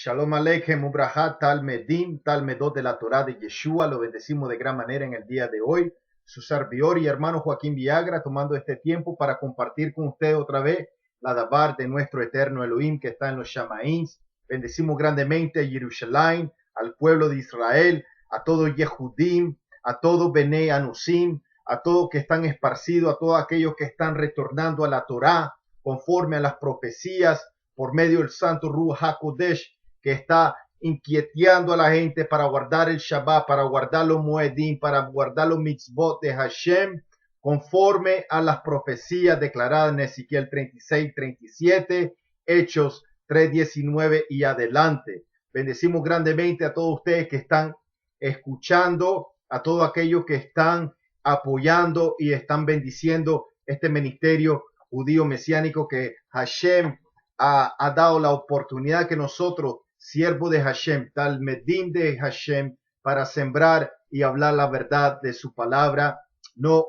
Shalom Aleichem, Ubrahat, Talmedim, Talmedot de la Torah de Yeshua. Lo bendecimos de gran manera en el día de hoy. Su servidor y hermano Joaquín Villagra, tomando este tiempo para compartir con usted otra vez la Dabar de nuestro eterno Elohim que está en los Shamaíns. Bendecimos grandemente a Jerusalén, al pueblo de Israel, a todo Yehudim, a todo Bene Anusim, a todos que están esparcidos, a todos aquellos que están retornando a la Torah conforme a las profecías por medio del santo Ruach HaKodesh, que está inquieteando a la gente para guardar el Shabbat, para guardar los Moedim, para guardar los mitzvot de Hashem, conforme a las profecías declaradas en Ezequiel 36, 37, Hechos 3:19 y adelante. Bendecimos grandemente a todos ustedes que están escuchando, a todos aquellos que están apoyando y están bendiciendo este ministerio judío mesiánico que Hashem ha dado la oportunidad que nosotros, siervos de Hashem, Talmedim de Hashem, para sembrar y hablar la verdad de su palabra, no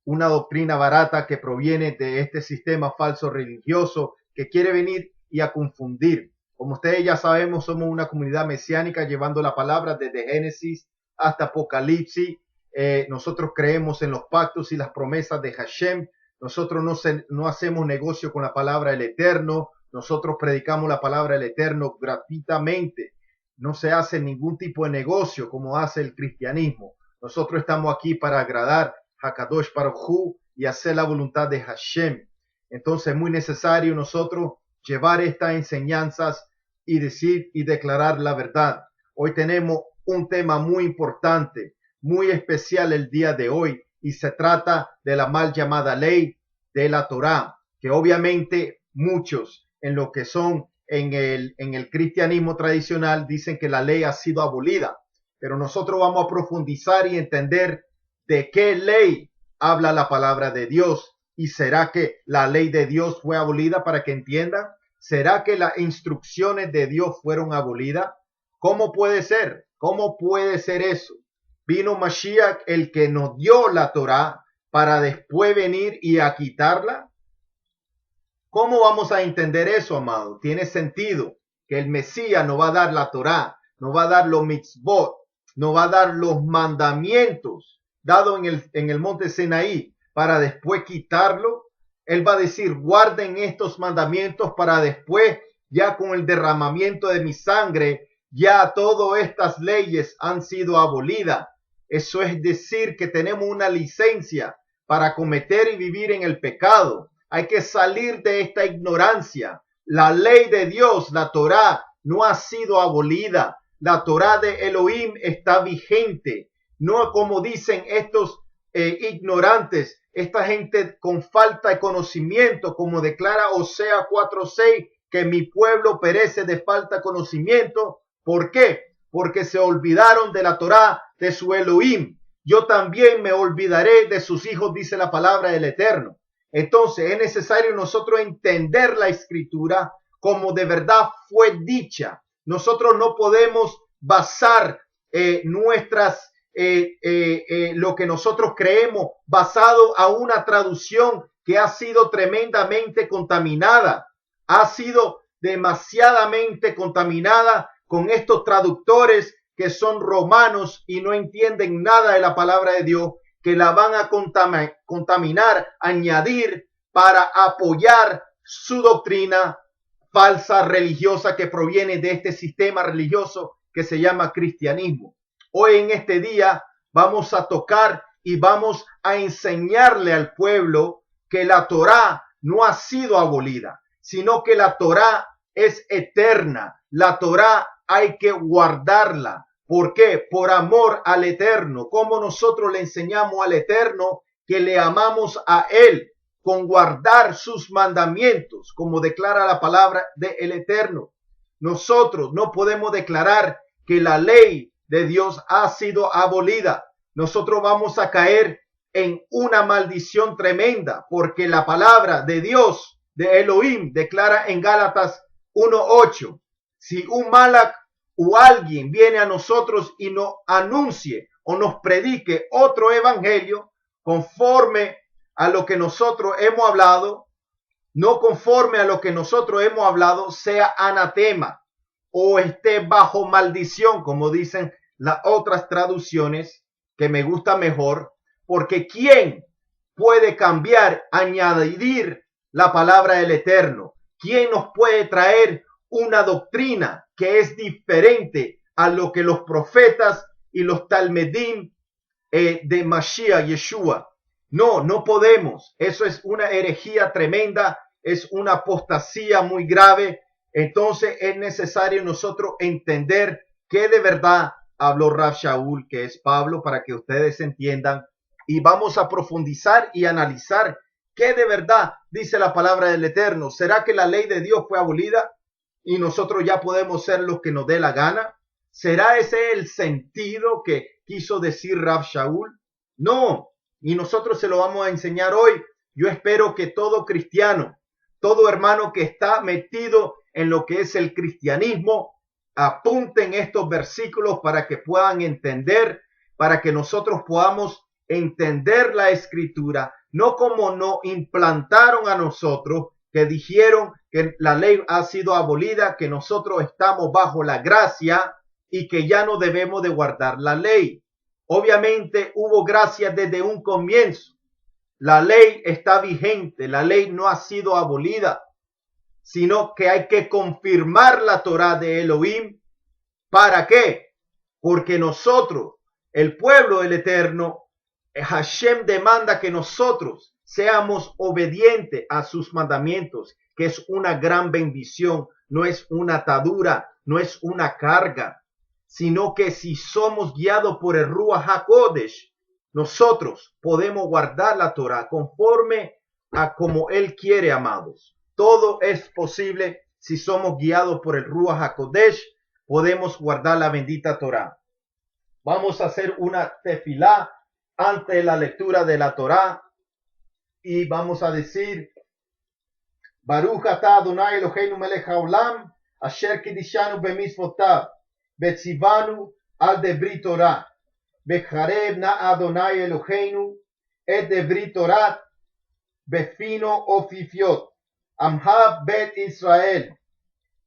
una doctrina barata que proviene de este sistema falso religioso que quiere venir y a confundir. Como ustedes ya sabemos, somos una comunidad mesiánica llevando la palabra desde Génesis hasta Apocalipsis. Nosotros creemos en los pactos y las promesas de Hashem. Nosotros no hacemos negocio con la palabra del Eterno. Nosotros predicamos la palabra del Eterno gratuitamente. No se hace ningún tipo de negocio como hace el cristianismo. Nosotros estamos aquí para agradar a Kadosh Baruj Hu y hacer la voluntad de Hashem. Entonces es muy necesario nosotros llevar estas enseñanzas y decir y declarar la verdad. Hoy tenemos un tema muy importante, muy especial el día de hoy, y se trata de la mal llamada ley de la Torah, que obviamente muchos en lo que son en el cristianismo tradicional dicen que la ley ha sido abolida, pero nosotros vamos a profundizar y entender de qué ley habla la palabra de Dios. ¿Y será que la ley de Dios fue abolida? Para que entiendan, ¿será que las instrucciones de Dios fueron abolidas? ¿Cómo puede ser? ¿Cómo puede ser eso? Vino Mashiach, el que nos dio la Torah, para después venir y a quitarla. ¿Cómo vamos a entender eso, amado? Tiene sentido que el Mesías nos va a dar la Torah, nos va a dar los mitzvot, nos va a dar los mandamientos dados en el monte Sinaí para después quitarlo. Él va a decir, guarden estos mandamientos para después, ya con el derramamiento de mi sangre, ya todas estas leyes han sido abolidas. Eso es decir que tenemos una licencia para cometer y vivir en el pecado. Hay que salir de esta ignorancia. La ley de Dios, la Torah, no ha sido abolida. La Torah de Elohim está vigente. No como dicen estos ignorantes, esta gente con falta de conocimiento, como declara Osea 4:6, que mi pueblo perece de falta de conocimiento. ¿Por qué? Porque se olvidaron de la Torah de su Elohim. Yo también me olvidaré de sus hijos, dice la palabra del Eterno. Entonces es necesario nosotros entender la escritura como de verdad fue dicha. Nosotros no podemos basar lo que nosotros creemos basado a una traducción que ha sido tremendamente contaminada. Ha sido demasiadamente contaminada con estos traductores que son romanos y no entienden nada de la palabra de Dios, que la van a contaminar, añadir para apoyar su doctrina falsa religiosa que proviene de este sistema religioso que se llama cristianismo. Hoy en este día vamos a tocar y vamos a enseñarle al pueblo que la Torah no ha sido abolida, sino que la Torah es eterna. La Torah hay que guardarla. ¿Por qué? Por amor al Eterno. Como nosotros le enseñamos al Eterno que le amamos a Él con guardar sus mandamientos, como declara la palabra del Eterno. Nosotros no podemos declarar que la ley de Dios ha sido abolida. Nosotros vamos a caer en una maldición tremenda, porque la palabra de Dios, de Elohim, declara en Gálatas 1:8, si un malach o alguien viene a nosotros y nos anuncie o nos predique otro evangelio conforme a lo que nosotros hemos hablado, no conforme a lo que nosotros hemos hablado, sea anatema. o esté bajo maldición, como dicen las otras traducciones, que me gusta mejor, porque ¿quién puede cambiar, añadir la palabra del Eterno? ¿Quién nos puede traer una doctrina que es diferente a lo que los profetas y los talmedim de Mashiach, Yeshua? No, no podemos. Eso es una herejía tremenda, es una apostasía muy grave. Entonces es necesario nosotros entender que de verdad habló Rav Shaul, que es Pablo, para que ustedes entiendan. Y vamos a profundizar y analizar qué de verdad dice la palabra del Eterno. ¿Será que la ley de Dios fue abolida y nosotros ya podemos ser los que nos dé la gana? ¿Será ese el sentido que quiso decir Rav Shaul? No, y nosotros se lo vamos a enseñar hoy. Yo espero que todo cristiano, todo hermano que está metido en lo que es el cristianismo, apunten estos versículos para que puedan entender, para que nosotros podamos entender la escritura, no como nos implantaron a nosotros, que dijeron que la ley ha sido abolida, que nosotros estamos bajo la gracia y que ya no debemos de guardar la ley. Obviamente hubo gracia desde un comienzo. La ley está vigente, la ley no ha sido abolida, sino que hay que confirmar la Torá de Elohim. ¿Para qué? Porque nosotros, el pueblo del Eterno, Hashem demanda que nosotros seamos obedientes a sus mandamientos, que es una gran bendición, no es una atadura, no es una carga, sino que si somos guiados por el Ruach HaKodesh, nosotros podemos guardar la Torah conforme a como Él quiere, amados. Todo es posible si somos guiados por el Ruach HaKodesh, podemos guardar la bendita Torah. Vamos a hacer una tefilá antes de la lectura de la Torah y vamos a decir: Baruch atah Adonai Eloheinu melech haolam asher kidishanu b'mitzvotav v'tzivanu al debri Torah v'charev na Adonai Eloheinu et debri Torah befino ofifiot amha bet Israel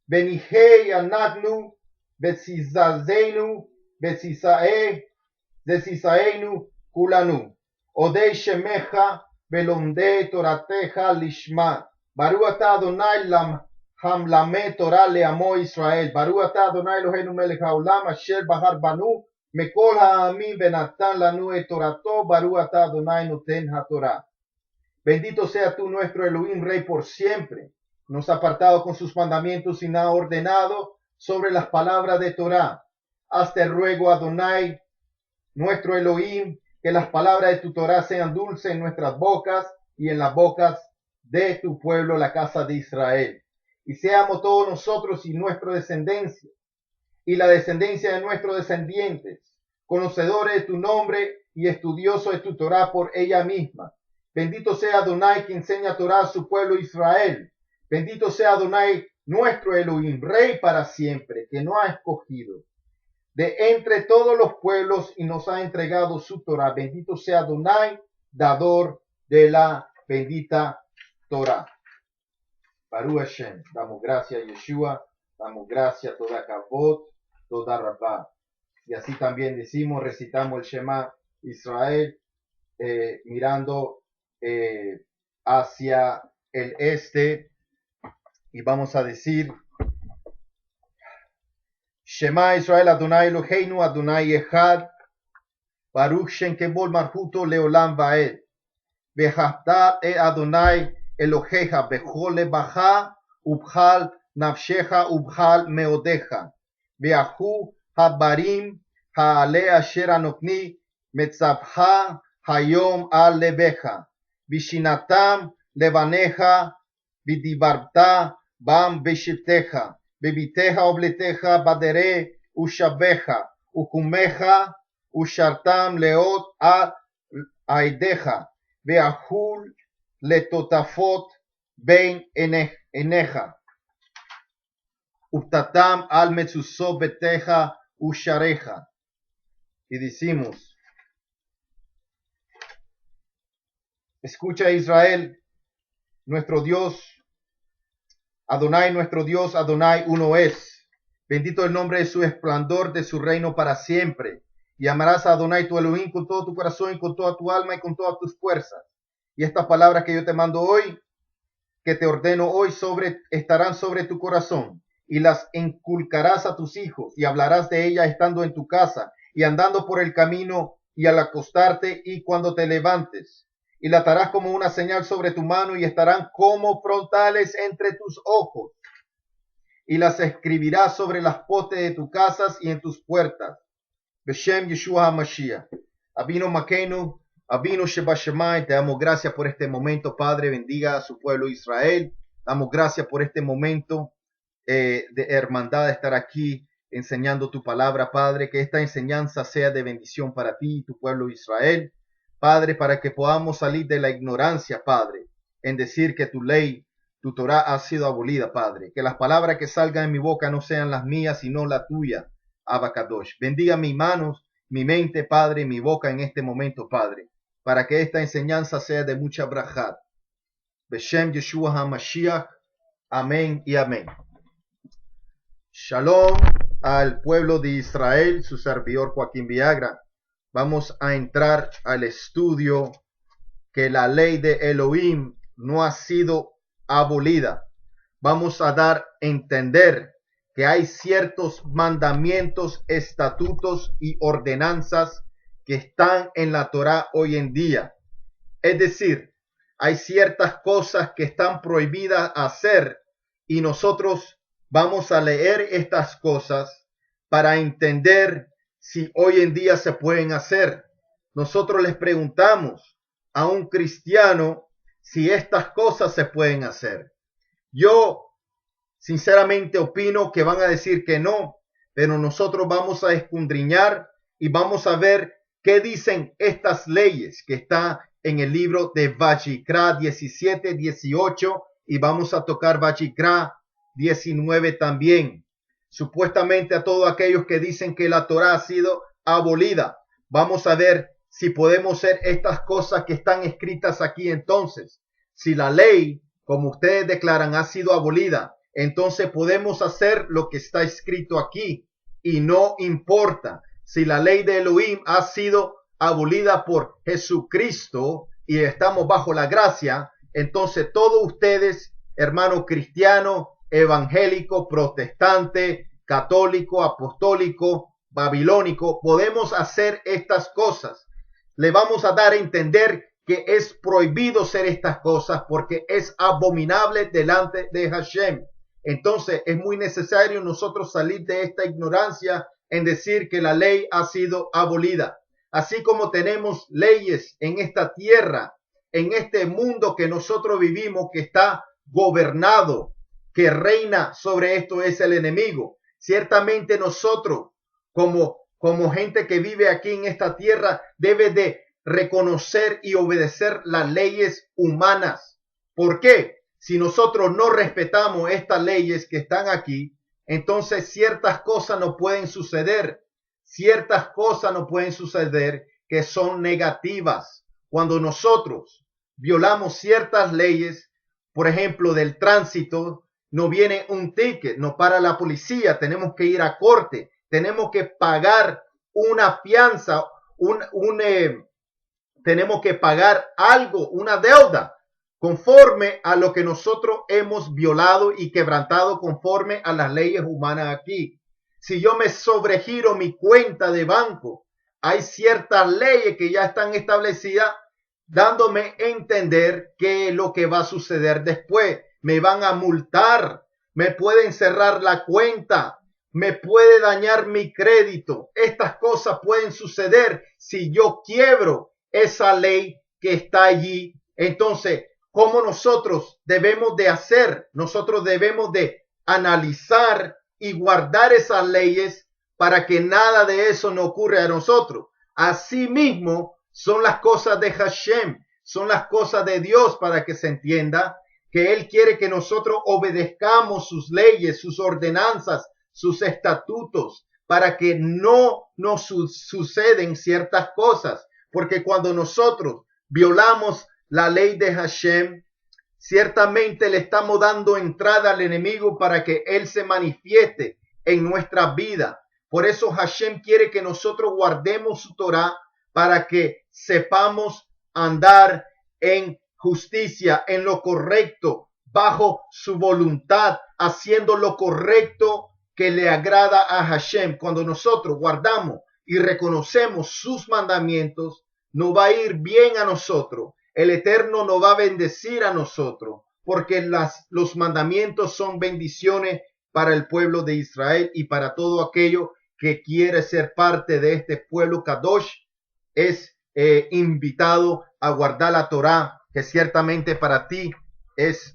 benihei anagnu betzizazenu betzizaenu kulanu odei shemecha belomde torateja lishma Baruch atah Adonai hamlame Torah leamo Israel Baruch atah Adonai Eloheinu melech haolam asher bahar banu mekol ha'amim benatan lanu et torato Baruch atah Adonai noten haTorah. Bendito sea tú, nuestro Elohim, Rey por siempre. Nos ha apartado con sus mandamientos y nos ha ordenado sobre las palabras de Torah. Hazte ruego, Adonai, nuestro Elohim, que las palabras de tu Torah sean dulces en nuestras bocas y en las bocas de tu pueblo, la casa de Israel. Y seamos todos nosotros y nuestra descendencia y la descendencia de nuestros descendientes, conocedores de tu nombre y estudiosos de tu Torah por ella misma. Bendito sea Adonai que enseña Torah a su pueblo Israel. Bendito sea Adonai, nuestro Elohim, Rey para siempre, que nos ha escogido de entre todos los pueblos y nos ha entregado su Torah. Bendito sea Adonai, dador de la bendita Torah. Baruch Hashem. Damos gracias a Yeshua, damos gracias a toda Kavod, toda Rabá. Y así también decimos, recitamos el Shema Israel, mirando hacia el este, y vamos a decir: Shema Israel Adonai Eloheinu Adonai Echad Baruch Shem Kevod Malchuto Leolam Vaed V'chaftat et Adonai Elohecha Bechol lebacha ubchal nafshecha ubchal meodecha V'ahu habarim ha'ale asher anokni metzavcha hayom al lebecha V'shinatam levanecha v'dibarta bam v'shitecha Bebiteja obleteja badere ushabeja ukumeja ushartam leot a aideja veahul letotafot ben eneja uptatam al metzuso beteja ushareja. Y decimos: escucha, Israel, nuestro Dios Adonai, nuestro Dios, Adonai uno es. Bendito el nombre de su esplendor, de su reino para siempre. Y amarás a Adonai tu Elohim con todo tu corazón y con toda tu alma y con todas tus fuerzas. Y estas palabras que yo te mando hoy, que te ordeno hoy, estarán sobre tu corazón, y las inculcarás a tus hijos, y hablarás de ellas estando en tu casa, y andando por el camino, y al acostarte, y cuando te levantes. Y las atarás como una señal sobre tu mano, y estarán como frontales entre tus ojos. Y las escribirás sobre las postes de tus casas y en tus puertas. Beshem Yeshua HaMashiach. Abino Makenu, Abino Sheba Shemai, te damos gracias por este momento, Padre, bendiga a su pueblo Israel. Damos gracias por este momento de hermandad, de estar aquí enseñando tu palabra, Padre, que esta enseñanza sea de bendición para ti y tu pueblo Israel, Padre, para que podamos salir de la ignorancia, Padre, en decir que tu ley, tu Torah ha sido abolida, Padre, que las palabras que salgan en mi boca no sean las mías, sino la tuya, Abacadosh. Bendiga mis manos, mi mente, Padre, mi boca en este momento, Padre, para que esta enseñanza sea de mucha brajat. Beshem Yeshua HaMashiach. Amén y amén. Shalom al pueblo de Israel, su servidor Joaquín Viagra. Vamos a entrar al estudio que la ley de Elohim no ha sido abolida. Vamos a dar a entender que hay ciertos mandamientos, estatutos y ordenanzas que están en la Torá hoy en día. Es decir, hay ciertas cosas que están prohibidas hacer y nosotros vamos a leer estas cosas para entender si hoy en día se pueden hacer. Nosotros les preguntamos a un cristiano si estas cosas se pueden hacer. Yo sinceramente opino que van a decir que no, pero nosotros vamos a escudriñar y vamos a ver qué dicen estas leyes que están en el libro de Vayikra 17, 18 y vamos a tocar Vayikra 19 también. Supuestamente a todos aquellos que dicen que la Torah ha sido abolida. Vamos a ver si podemos hacer estas cosas que están escritas aquí entonces. Si la ley, como ustedes declaran, ha sido abolida, entonces podemos hacer lo que está escrito aquí y no importa si la ley de Elohim ha sido abolida por Jesucristo y estamos bajo la gracia. Entonces todos ustedes, hermano cristiano, evangélico, protestante, católico, apostólico, babilónico, podemos hacer estas cosas. Le vamos a dar a entender que es prohibido hacer estas cosas porque es abominable delante de Hashem. Entonces es muy necesario nosotros salir de esta ignorancia en decir que la ley ha sido abolida. Así como tenemos leyes en esta tierra, en este mundo que nosotros vivimos, que está gobernado, que reina sobre esto es el enemigo. Ciertamente nosotros, como gente que vive aquí en esta tierra, debe de reconocer y obedecer las leyes humanas. ¿Por qué? Si nosotros no respetamos estas leyes que están aquí, entonces ciertas cosas no pueden suceder. Ciertas cosas no pueden suceder que son negativas. Cuando nosotros violamos ciertas leyes, por ejemplo, del tránsito, no viene un ticket, no para la policía, tenemos que ir a corte, tenemos que pagar una fianza, tenemos que pagar algo, una deuda, conforme a lo que nosotros hemos violado y quebrantado conforme a las leyes humanas aquí. Si yo me sobregiro mi cuenta de banco, hay ciertas leyes que ya están establecidas dándome a entender qué es lo que va a suceder después. Me van a multar, me pueden cerrar la cuenta, me puede dañar mi crédito. Estas cosas pueden suceder si yo quiebro esa ley que está allí. Entonces, ¿cómo nosotros debemos de hacer? Nosotros debemos de analizar y guardar esas leyes para que nada de eso no ocurra a nosotros. Asimismo, son las cosas de Hashem, son las cosas de Dios, para que se entienda que Él quiere que nosotros obedezcamos sus leyes, sus ordenanzas, sus estatutos, para que no nos suceden ciertas cosas. Porque cuando nosotros violamos la ley de Hashem, ciertamente le estamos dando entrada al enemigo para que él se manifieste en nuestra vida. Por eso Hashem quiere que nosotros guardemos su Torah para que sepamos andar en justicia, en lo correcto, bajo su voluntad, haciendo lo correcto que le agrada a Hashem. Cuando nosotros guardamos y reconocemos sus mandamientos, nos va a ir bien a nosotros. El Eterno nos va a bendecir a nosotros, porque los mandamientos son bendiciones para el pueblo de Israel y para todo aquello que quiere ser parte de este pueblo Kadosh. Es invitado a guardar la Torah, que ciertamente para ti es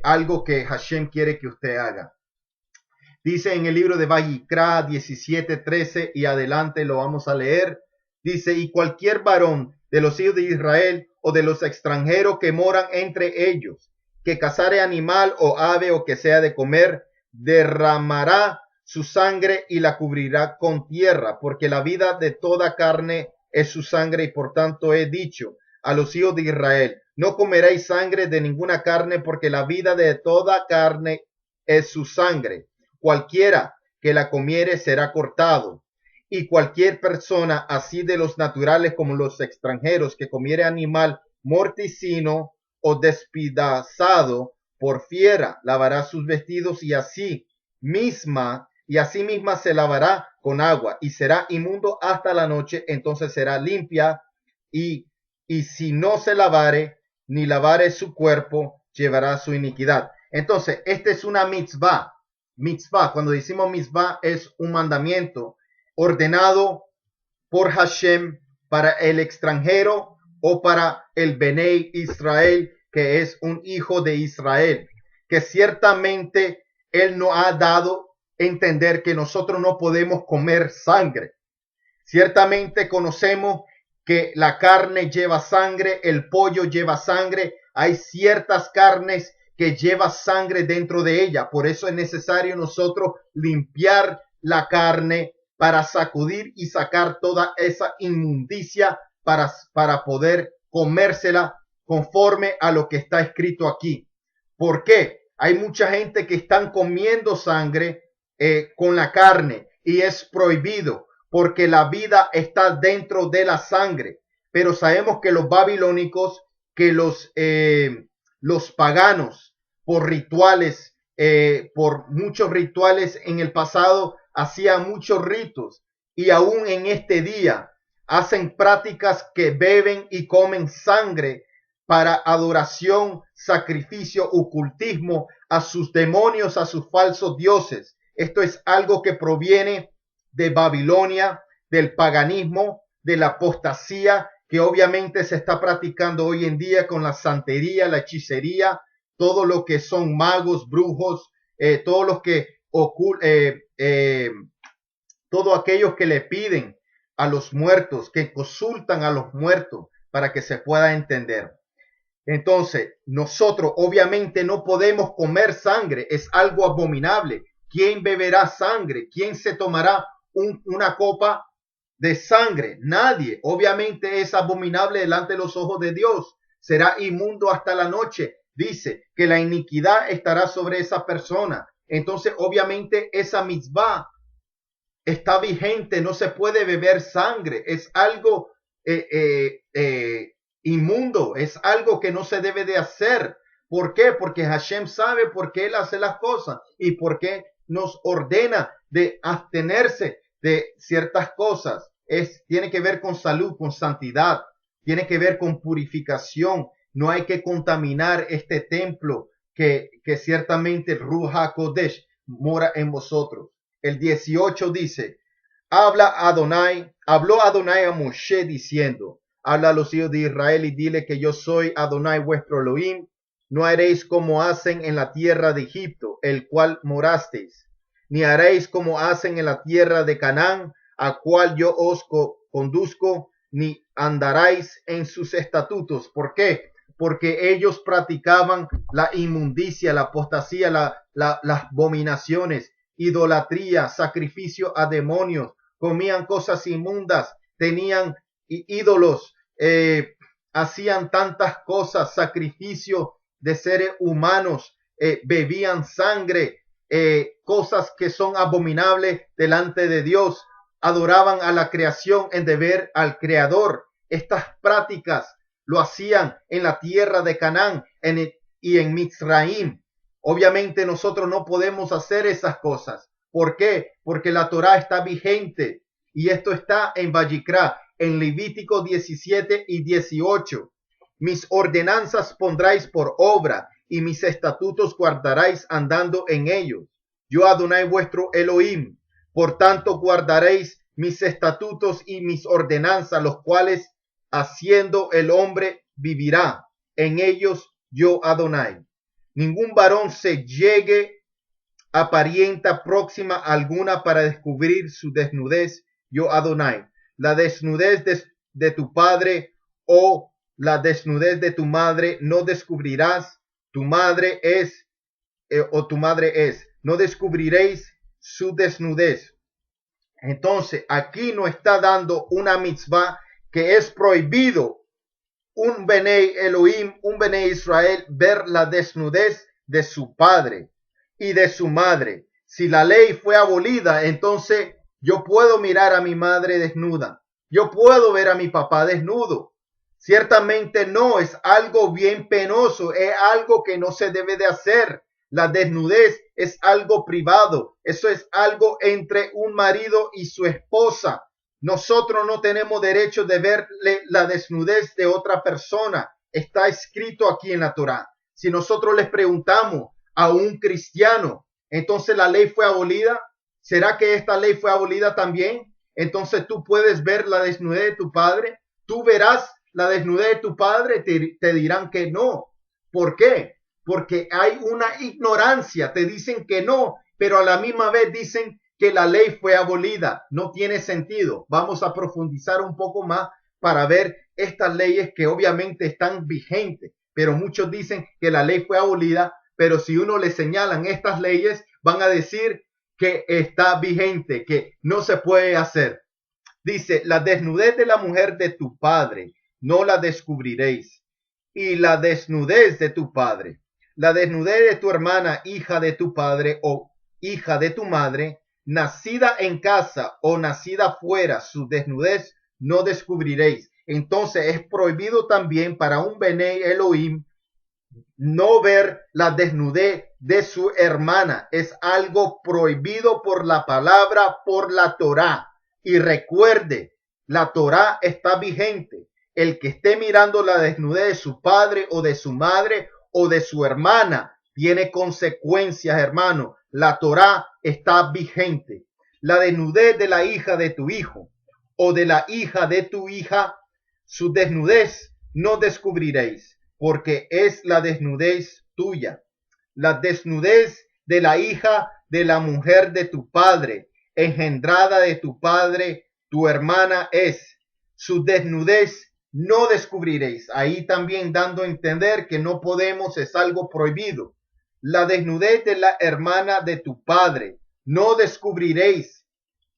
algo que Hashem quiere que usted haga. Dice en el libro de Vayikra 17:13 y adelante lo vamos a leer. Dice, y cualquier varón de los hijos de Israel o de los extranjeros que moran entre ellos, que cazare animal o ave o que sea de comer, derramará su sangre y la cubrirá con tierra, porque la vida de toda carne es su sangre, y por tanto he dicho a los hijos de Israel, no comeréis sangre de ninguna carne, porque la vida de toda carne es su sangre. Cualquiera que la comiere será cortado. Y cualquier persona, así de los naturales como los extranjeros, que comiere animal morticino o despedazado por fiera, lavará sus vestidos y así misma se lavará con agua y será inmundo hasta la noche, entonces será limpia y si no se lavare ni lavare su cuerpo, llevará su iniquidad. Entonces, esta es una mitzvah. Mitzvah, cuando decimos mitzvah, es un mandamiento ordenado por Hashem para el extranjero o para el Benei Israel, que es un hijo de Israel, que ciertamente él nos ha dado a entender que nosotros no podemos comer sangre. Ciertamente conocemos que la carne lleva sangre, el pollo lleva sangre, hay ciertas carnes que lleva sangre dentro de ella. Por eso es necesario nosotros limpiar la carne para sacudir y sacar toda esa inmundicia para poder comérsela conforme a lo que está escrito aquí. ¿Por qué? Hay mucha gente que están comiendo sangre con la carne y es prohibido porque la vida está dentro de la sangre. Pero sabemos que los babilónicos, que los paganos, por rituales, por muchos rituales en el pasado, hacían muchos ritos y aún en este día hacen prácticas que beben y comen sangre para adoración, sacrificio, ocultismo a sus demonios, a sus falsos dioses. Esto es algo que proviene de Babilonia, del paganismo, de la apostasía, que obviamente se está practicando hoy en día con la santería, la hechicería, todo lo que son magos, brujos, todos los que todos aquellos que le piden a los muertos, que consultan a los muertos para que se pueda entender. Entonces, nosotros obviamente no podemos comer sangre, es algo abominable. ¿Quién beberá sangre? ¿Quién se tomará una copa de sangre? Nadie. Obviamente es abominable delante de los ojos de Dios. Será inmundo hasta la noche. Dice que la iniquidad estará sobre esa persona. Entonces, obviamente, esa mitzvah está vigente. No se puede beber sangre. Es algo inmundo. Es algo que no se debe de hacer. ¿Por qué? Porque Hashem sabe por qué Él hace las cosas y por qué nos ordena de abstenerse de ciertas cosas. Tiene que ver con salud, con santidad. Tiene que ver con purificación. No hay que contaminar este templo que ciertamente Ruach HaKodesh mora en vosotros. El 18 dice, habló Adonai a Moshe diciendo, habla a los hijos de Israel y dile que yo soy Adonai vuestro Elohim. No haréis como hacen en la tierra de Egipto, el cual morasteis, ni haréis como hacen en la tierra de Canaán, a cual yo os conduzco, ni andaréis en sus estatutos. ¿Por qué? Porque ellos practicaban la inmundicia, la apostasía, las abominaciones, idolatría, sacrificio a demonios, comían cosas inmundas, tenían ídolos, hacían tantas cosas, sacrificio de seres humanos, bebían sangre, cosas que son abominables delante de Dios. Adoraban a la creación en deber al Creador. Estas prácticas lo hacían en la tierra de Canaán y en Mizraim. Obviamente nosotros no podemos hacer esas cosas. ¿Por qué? Porque la Torá está vigente y esto está en Vayikra, en Levítico 17 y 18. Mis ordenanzas pondráis por obra y mis estatutos guardaréis andando en ellos. Yo Adonai vuestro Elohim. Por tanto guardaréis mis estatutos y mis ordenanzas, los cuales haciendo el hombre vivirá. En ellos yo Adonai. Ningún varón se llegue a parienta próxima alguna para descubrir su desnudez, yo Adonai. La desnudez de tu padre o la desnudez de tu madre no descubrirás. Tu madre es o tu madre es. No descubriréis su desnudez. Entonces, aquí nos está dando una mitzvah que es prohibido un Benei Elohim, un Benei Israel, ver la desnudez de su padre y de su madre. Si la ley fue abolida, entonces yo puedo mirar a mi madre desnuda. Yo puedo ver a mi papá desnudo. Ciertamente no, es algo bien penoso, es algo que no se debe de hacer. La desnudez es algo privado, eso es algo entre un marido y su esposa. Nosotros no tenemos derecho de verle la desnudez de otra persona. Está escrito aquí en la Torá. Si nosotros les preguntamos a un cristiano, entonces la ley fue abolida. ¿Será que esta ley fue abolida también? Entonces tú puedes ver la desnudez de tu padre. Tú verás la desnudez de tu padre. Te dirán que no. ¿Por qué? Porque hay una ignorancia. Te dicen que no, pero a la misma vez dicen que la ley fue abolida. No tiene sentido. Vamos a profundizar un poco más para ver estas leyes que obviamente están vigentes, pero muchos dicen que la ley fue abolida, pero si uno le señalan estas leyes, van a decir que está vigente, que no se puede hacer. Dice, la desnudez de la mujer de tu padre no la descubriréis, y la desnudez de tu padre, la desnudez de tu hermana, hija de tu padre o hija de tu madre, nacida en casa o nacida fuera, su desnudez no descubriréis. Entonces es prohibido también para un Benei Elohim no ver la desnudez de su hermana. Es algo prohibido por la palabra, por la Torá. Y recuerde, la Torá está vigente. El que esté mirando la desnudez de su padre o de su madre o de su hermana tiene consecuencias, hermano. La Torá está vigente. La desnudez de la hija de tu hijo o de la hija de tu hija, su desnudez no descubriréis, porque es la desnudez tuya. La desnudez de la hija de la mujer de tu padre, engendrada de tu padre, tu hermana es. Su desnudez no descubriréis. Ahí también dando a entender que no podemos, es algo prohibido. La desnudez de la hermana de tu padre no descubriréis.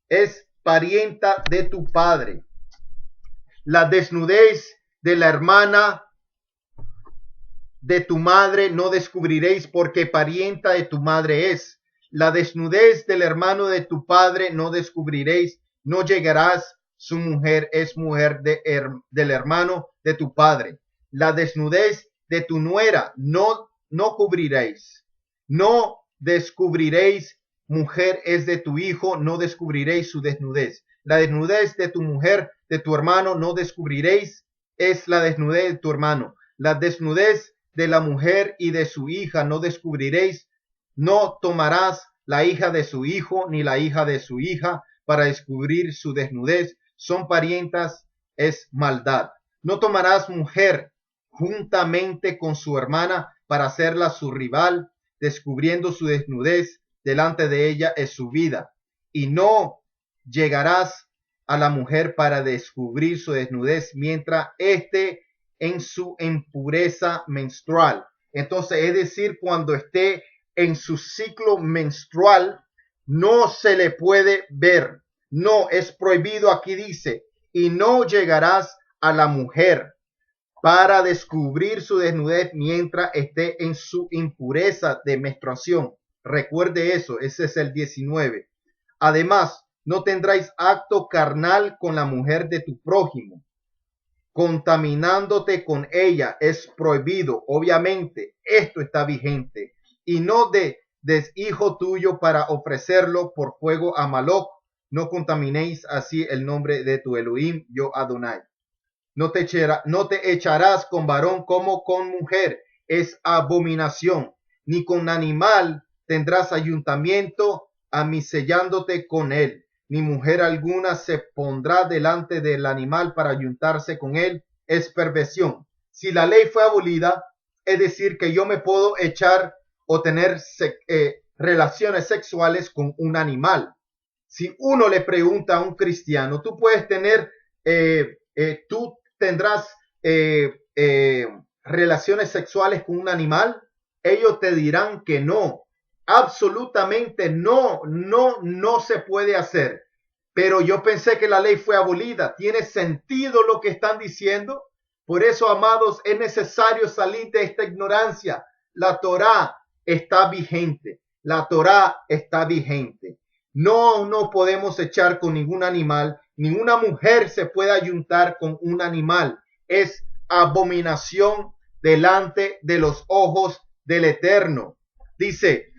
Es parienta de tu padre. La desnudez de la hermana de tu madre no descubriréis, porque parienta de tu madre es. La desnudez del hermano de tu padre no descubriréis, no llegarás, su mujer es mujer del hermano de tu padre. La desnudez de tu nuera no cubriréis, no descubriréis, mujer es de tu hijo, no descubriréis su desnudez. La desnudez de tu mujer, de tu hermano, no descubriréis, es la desnudez de tu hermano. La desnudez de la mujer y de su hija no descubriréis, no tomarás la hija de su hijo ni la hija de su hija para descubrir su desnudez, son parientas, es maldad. No tomarás mujer juntamente con su hermana para hacerla su rival, descubriendo su desnudez, delante de ella es su vida. Y no llegarás a la mujer para descubrir su desnudez mientras esté en su impureza menstrual. Entonces, es decir, cuando esté en su ciclo menstrual, no se le puede ver. No, es prohibido. Aquí dice, y no llegarás a la mujer para descubrir su desnudez mientras esté en su impureza de menstruación. Recuerde eso, ese es el 19. Además, no tendráis acto carnal con la mujer de tu prójimo, contaminándote con ella. Es prohibido, obviamente, esto está vigente. Y no des hijo tuyo para ofrecerlo por fuego a Moloch. No contaminéis así el nombre de tu Elohim, yo Adonai. No te echarás con varón como con mujer, es abominación. Ni con animal tendrás ayuntamiento, amisellándote con él. Ni mujer alguna se pondrá delante del animal para ayuntarse con él, es perversión. Si la ley fue abolida, es decir, que yo me puedo echar o tener relaciones sexuales con un animal. Si uno le pregunta a un cristiano, tú puedes tener, tú tendrás relaciones sexuales con un animal, ellos te dirán que no, absolutamente no, no se puede hacer. Pero yo pensé que la ley fue abolida. ¿Tiene sentido lo que están diciendo? Por eso, amados, es necesario salir de esta ignorancia. La Torá está vigente. La Torá está vigente. No podemos echar con ningún animal. Ninguna mujer se puede ayuntar con un animal. Es abominación delante de los ojos del Eterno. Dice,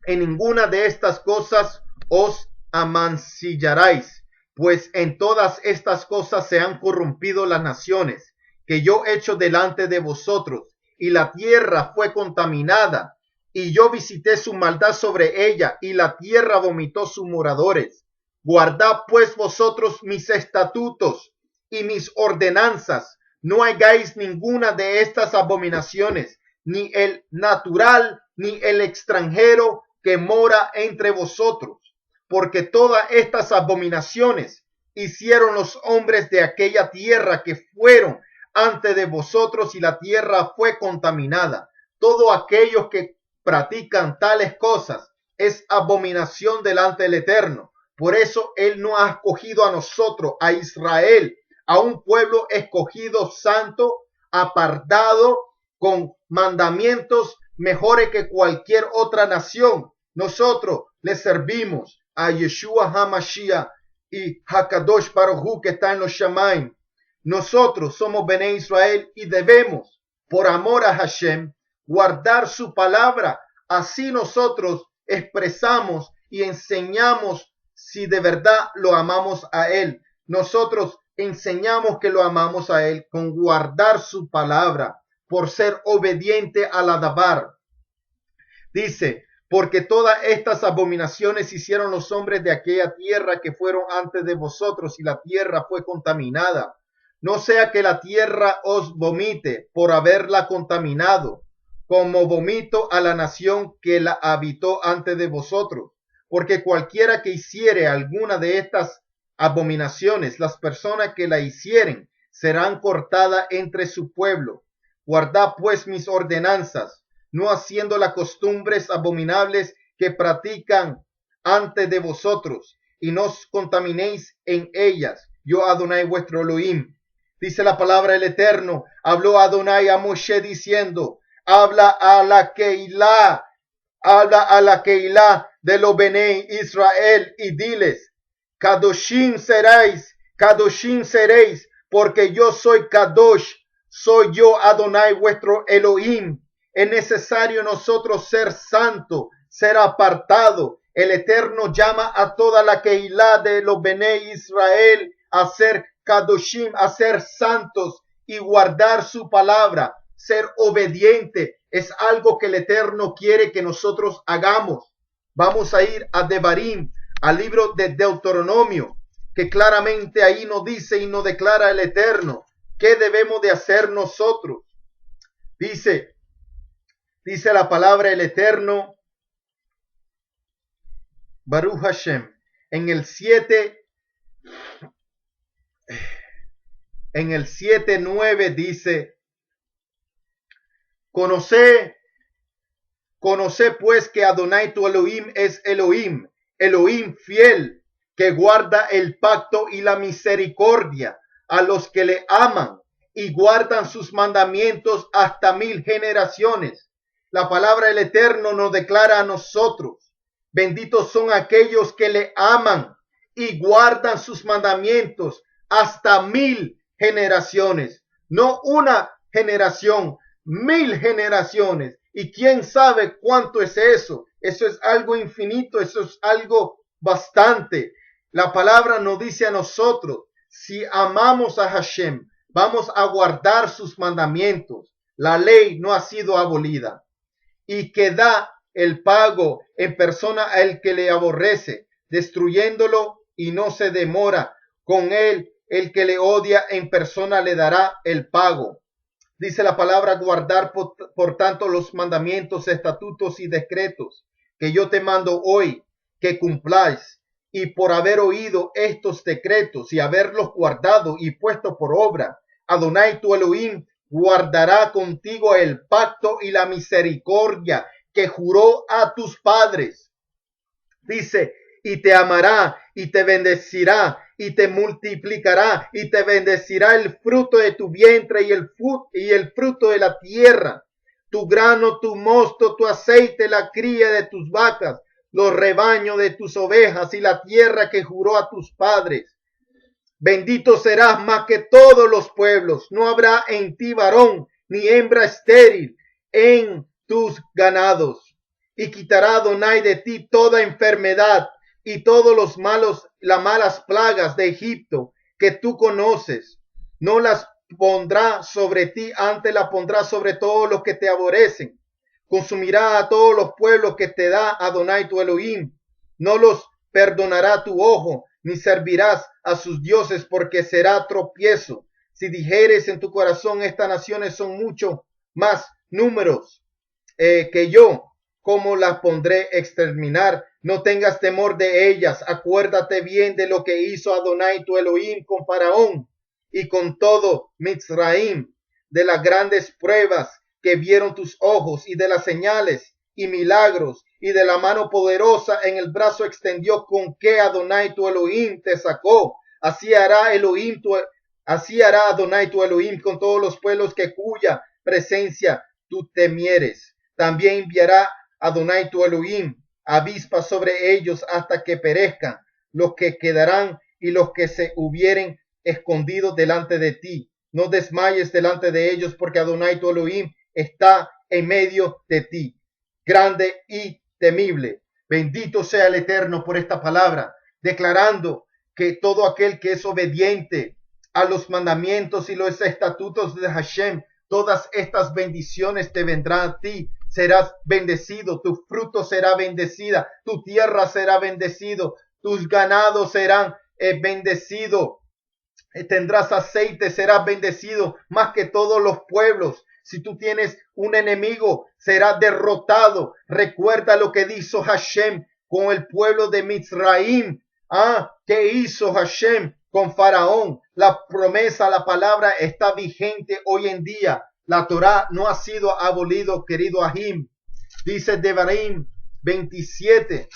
en ninguna de estas cosas os amancillaréis, pues en todas estas cosas se han corrompido las naciones que yo he hecho delante de vosotros, y la tierra fue contaminada, y yo visité su maldad sobre ella, y la tierra vomitó sus moradores. Guardad pues vosotros mis estatutos y mis ordenanzas, no hagáis ninguna de estas abominaciones, ni el natural, ni el extranjero que mora entre vosotros, porque todas estas abominaciones hicieron los hombres de aquella tierra que fueron antes de vosotros, y la tierra fue contaminada. Todos aquellos que practican tales cosas es abominación delante del Eterno. Por eso Él no ha escogido a nosotros, a Israel, a un pueblo escogido, santo, apartado, con mandamientos mejores que cualquier otra nación. Nosotros le servimos a Yeshua HaMashiach y Hakadosh Baruj Hu, que está en los Shamaim. Nosotros somos Bene Israel y debemos, por amor a Hashem, guardar su palabra. Así nosotros expresamos y enseñamos si de verdad lo amamos a Él. Nosotros enseñamos que lo amamos a Él con guardar su palabra, por ser obediente a la Dabar. Dice, porque todas estas abominaciones hicieron los hombres de aquella tierra que fueron antes de vosotros, y la tierra fue contaminada. No sea que la tierra os vomite por haberla contaminado, como vomito a la nación que la habitó antes de vosotros. Porque cualquiera que hiciere alguna de estas abominaciones, las personas que la hicieren serán cortadas entre su pueblo. Guardad pues mis ordenanzas, no haciendo las costumbres abominables que practican antes de vosotros, y no os contaminéis en ellas. Yo Adonai vuestro Elohim. Dice la palabra del Eterno. Habló Adonai a Moshe diciendo, habla a la Keilah de los Bnei Israel y diles, Kadoshim seréis, porque yo soy Kadosh, soy yo Adonai vuestro Elohim. Es necesario nosotros ser santo, ser apartado. El Eterno llama a toda la Keilah de los Bnei Israel a ser Kadoshim, a ser santos y guardar su palabra, ser obediente. Es algo que el Eterno quiere que nosotros hagamos. Vamos a ir a Devarim, al libro de Deuteronomio, que claramente ahí nos dice y nos declara el Eterno qué debemos de hacer nosotros. Dice la palabra del Eterno, Baruch Hashem, en el 7:9 dice, Conoce pues que Adonai tu Elohim es Elohim, Elohim fiel, que guarda el pacto y la misericordia a los que le aman y guardan sus mandamientos hasta 1000 generaciones. La palabra del Eterno nos declara a nosotros: benditos son aquellos que le aman y guardan sus mandamientos hasta 1000 generaciones. No una generación, 1000 generaciones. Y quién sabe cuánto es eso. Eso es algo infinito, eso es algo bastante. La palabra nos dice a nosotros: si amamos a Hashem, vamos a guardar sus mandamientos. La ley no ha sido abolida. Y que da el pago en persona al que le aborrece, destruyéndolo, y no se demora con él. El que le odia en persona le dará el pago. Dice la palabra: guardar por tanto los mandamientos, estatutos y decretos que yo te mando hoy, que cumpláis. Y por haber oído estos decretos y haberlos guardado y puesto por obra, Adonai tu Elohim guardará contigo el pacto y la misericordia que juró a tus padres. Dice: y te amará y te bendecirá y te multiplicará y te bendecirá el fruto de tu vientre y el fruto de la tierra, tu grano, tu mosto, tu aceite, la cría de tus vacas, los rebaños de tus ovejas y la tierra que juró a tus padres. Bendito serás más que todos los pueblos. No habrá en ti varón ni hembra estéril en tus ganados. Y quitará Adonai de ti toda enfermedad y todos los las malas plagas de Egipto que tú conoces. No las pondrá sobre ti, antes las pondrá sobre todos los que te aborrecen. Consumirá a todos los pueblos que te da Adonai tu Elohim. No los perdonará tu ojo, ni servirás a sus dioses, porque será tropiezo. Si dijeres en tu corazón: estas naciones son mucho más números que yo, ¿cómo las pondré exterminar? No tengas temor de ellas. Acuérdate bien de lo que hizo Adonai tu Elohim con Faraón y con todo Mitzraim, de las grandes pruebas que vieron tus ojos, y de las señales y milagros, y de la mano poderosa en el brazo extendió con que Adonai tu Elohim te sacó. Así hará Adonai tu Elohim con todos los pueblos que cuya presencia tú temieres. También enviará Adonai tu Elohim avispas sobre ellos hasta que perezcan los que quedarán y los que se hubieren escondido delante de ti. No desmayes delante de ellos, porque Adonai tu Elohim está en medio de ti, grande y temible. Bendito sea el Eterno por esta palabra, declarando que todo aquel que es obediente a los mandamientos y los estatutos de Hashem, todas estas bendiciones te vendrán a ti. Serás bendecido, tu fruto será bendecida, tu tierra será bendecido, tus ganados serán bendecidos. Tendrás aceite, serás bendecido más que todos los pueblos. Si tú tienes un enemigo, será derrotado. Recuerda lo que hizo Hashem con el pueblo de Mitzraim. ¿Qué hizo Hashem con Faraón? La promesa, la palabra está vigente hoy en día. La Torá no ha sido abolido, querido Ahim. Dice Devarim 27.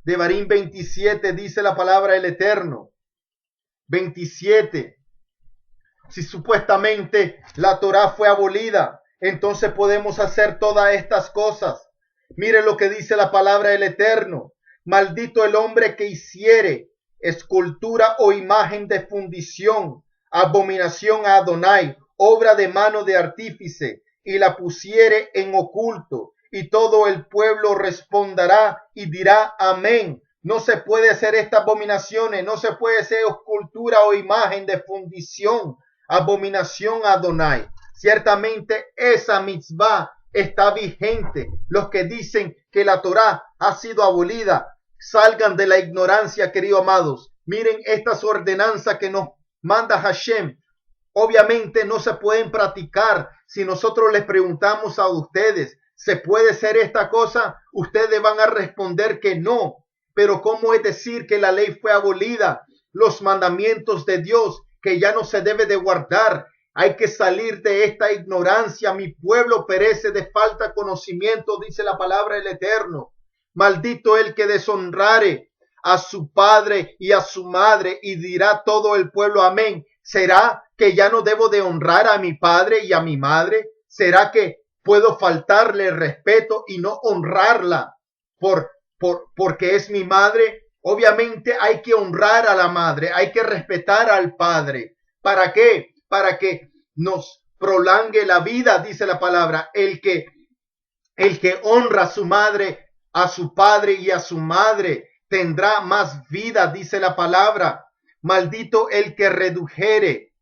Devarim 27 dice la palabra del Eterno. 27. Si supuestamente la Torá fue abolida, entonces podemos hacer todas estas cosas. Mire lo que dice la palabra del Eterno. Maldito el hombre que hiciere escultura o imagen de fundición, abominación a Adonai, obra de mano de artífice, y la pusiere en oculto, y todo el pueblo responderá y dirá amén. No se puede hacer estas abominaciones, no se puede hacer escultura o imagen de fundición, abominación a Adonai. Ciertamente esa mitzvah está vigente. Los que dicen que la Torá ha sido abolida, salgan de la ignorancia, queridos amados. Miren estas ordenanzas que nos manda Hashem. Obviamente no se pueden practicar. Si nosotros les preguntamos a ustedes, ¿se puede hacer esta cosa? Ustedes van a responder que no. Pero ¿cómo es decir que la ley fue abolida? Los mandamientos de Dios que ya no se debe de guardar. Hay que salir de esta ignorancia. Mi pueblo perece de falta de conocimiento, dice la palabra del Eterno. Maldito el que deshonrare a su padre y a su madre, y dirá todo el pueblo amén. ¿Será que ya no debo de honrar a mi padre y a mi madre? ¿Será que puedo faltarle respeto y no honrarla porque es mi madre. Obviamente hay que honrar a la madre, hay que respetar al padre. ¿Para qué? Para que nos prolongue la vida, dice la palabra. El que honra a su madre, a su padre y a su madre, tendrá más vida, dice la palabra. Maldito el que redujere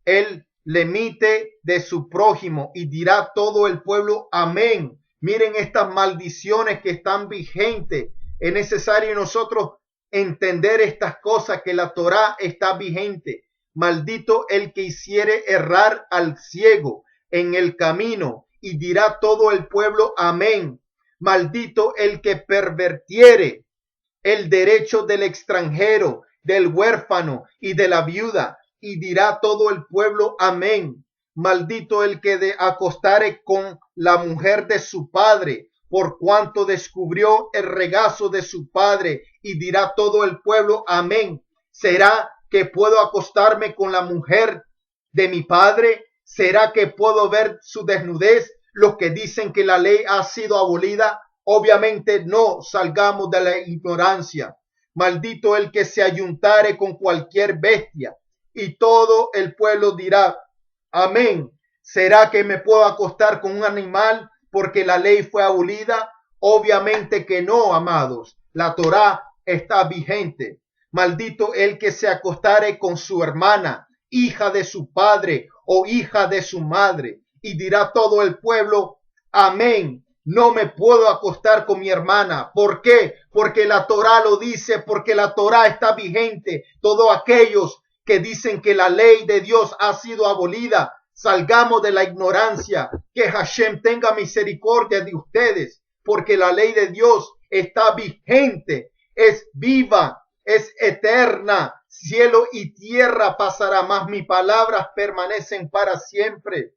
el límite de su prójimo, y dirá todo el pueblo amén. Miren estas maldiciones que están vigentes. Es necesario nosotros entender estas cosas, que la Torá está vigente. Maldito el que hiciere errar al ciego en el camino, y dirá todo el pueblo amén. Maldito el que pervertiere el derecho del extranjero, del huérfano y de la viuda, y dirá todo el pueblo amén. Maldito el que acostare con la mujer de su padre, por cuanto descubrió el regazo de su padre, y dirá todo el pueblo amén. ¿Será que puedo acostarme con la mujer de mi padre? ¿Será que puedo ver su desnudez? Los que dicen que la ley ha sido abolida, obviamente no. Salgamos de la ignorancia. Maldito el que se ayuntare con cualquier bestia, y todo el pueblo dirá amén. ¿Será que me puedo acostar con un animal porque la ley fue abolida? Obviamente que no, amados. La Torá está vigente. Maldito el que se acostare con su hermana, hija de su padre o hija de su madre, y dirá todo el pueblo amén. No me puedo acostar con mi hermana. ¿Por qué? Porque la Torá lo dice, porque la Torá está vigente. Todos aquellos que dicen que la ley de Dios ha sido abolida, salgamos de la ignorancia. Que Hashem tenga misericordia de ustedes, porque la ley de Dios está vigente, es viva, es eterna. Cielo y tierra pasará, mas mis palabras permanecen para siempre.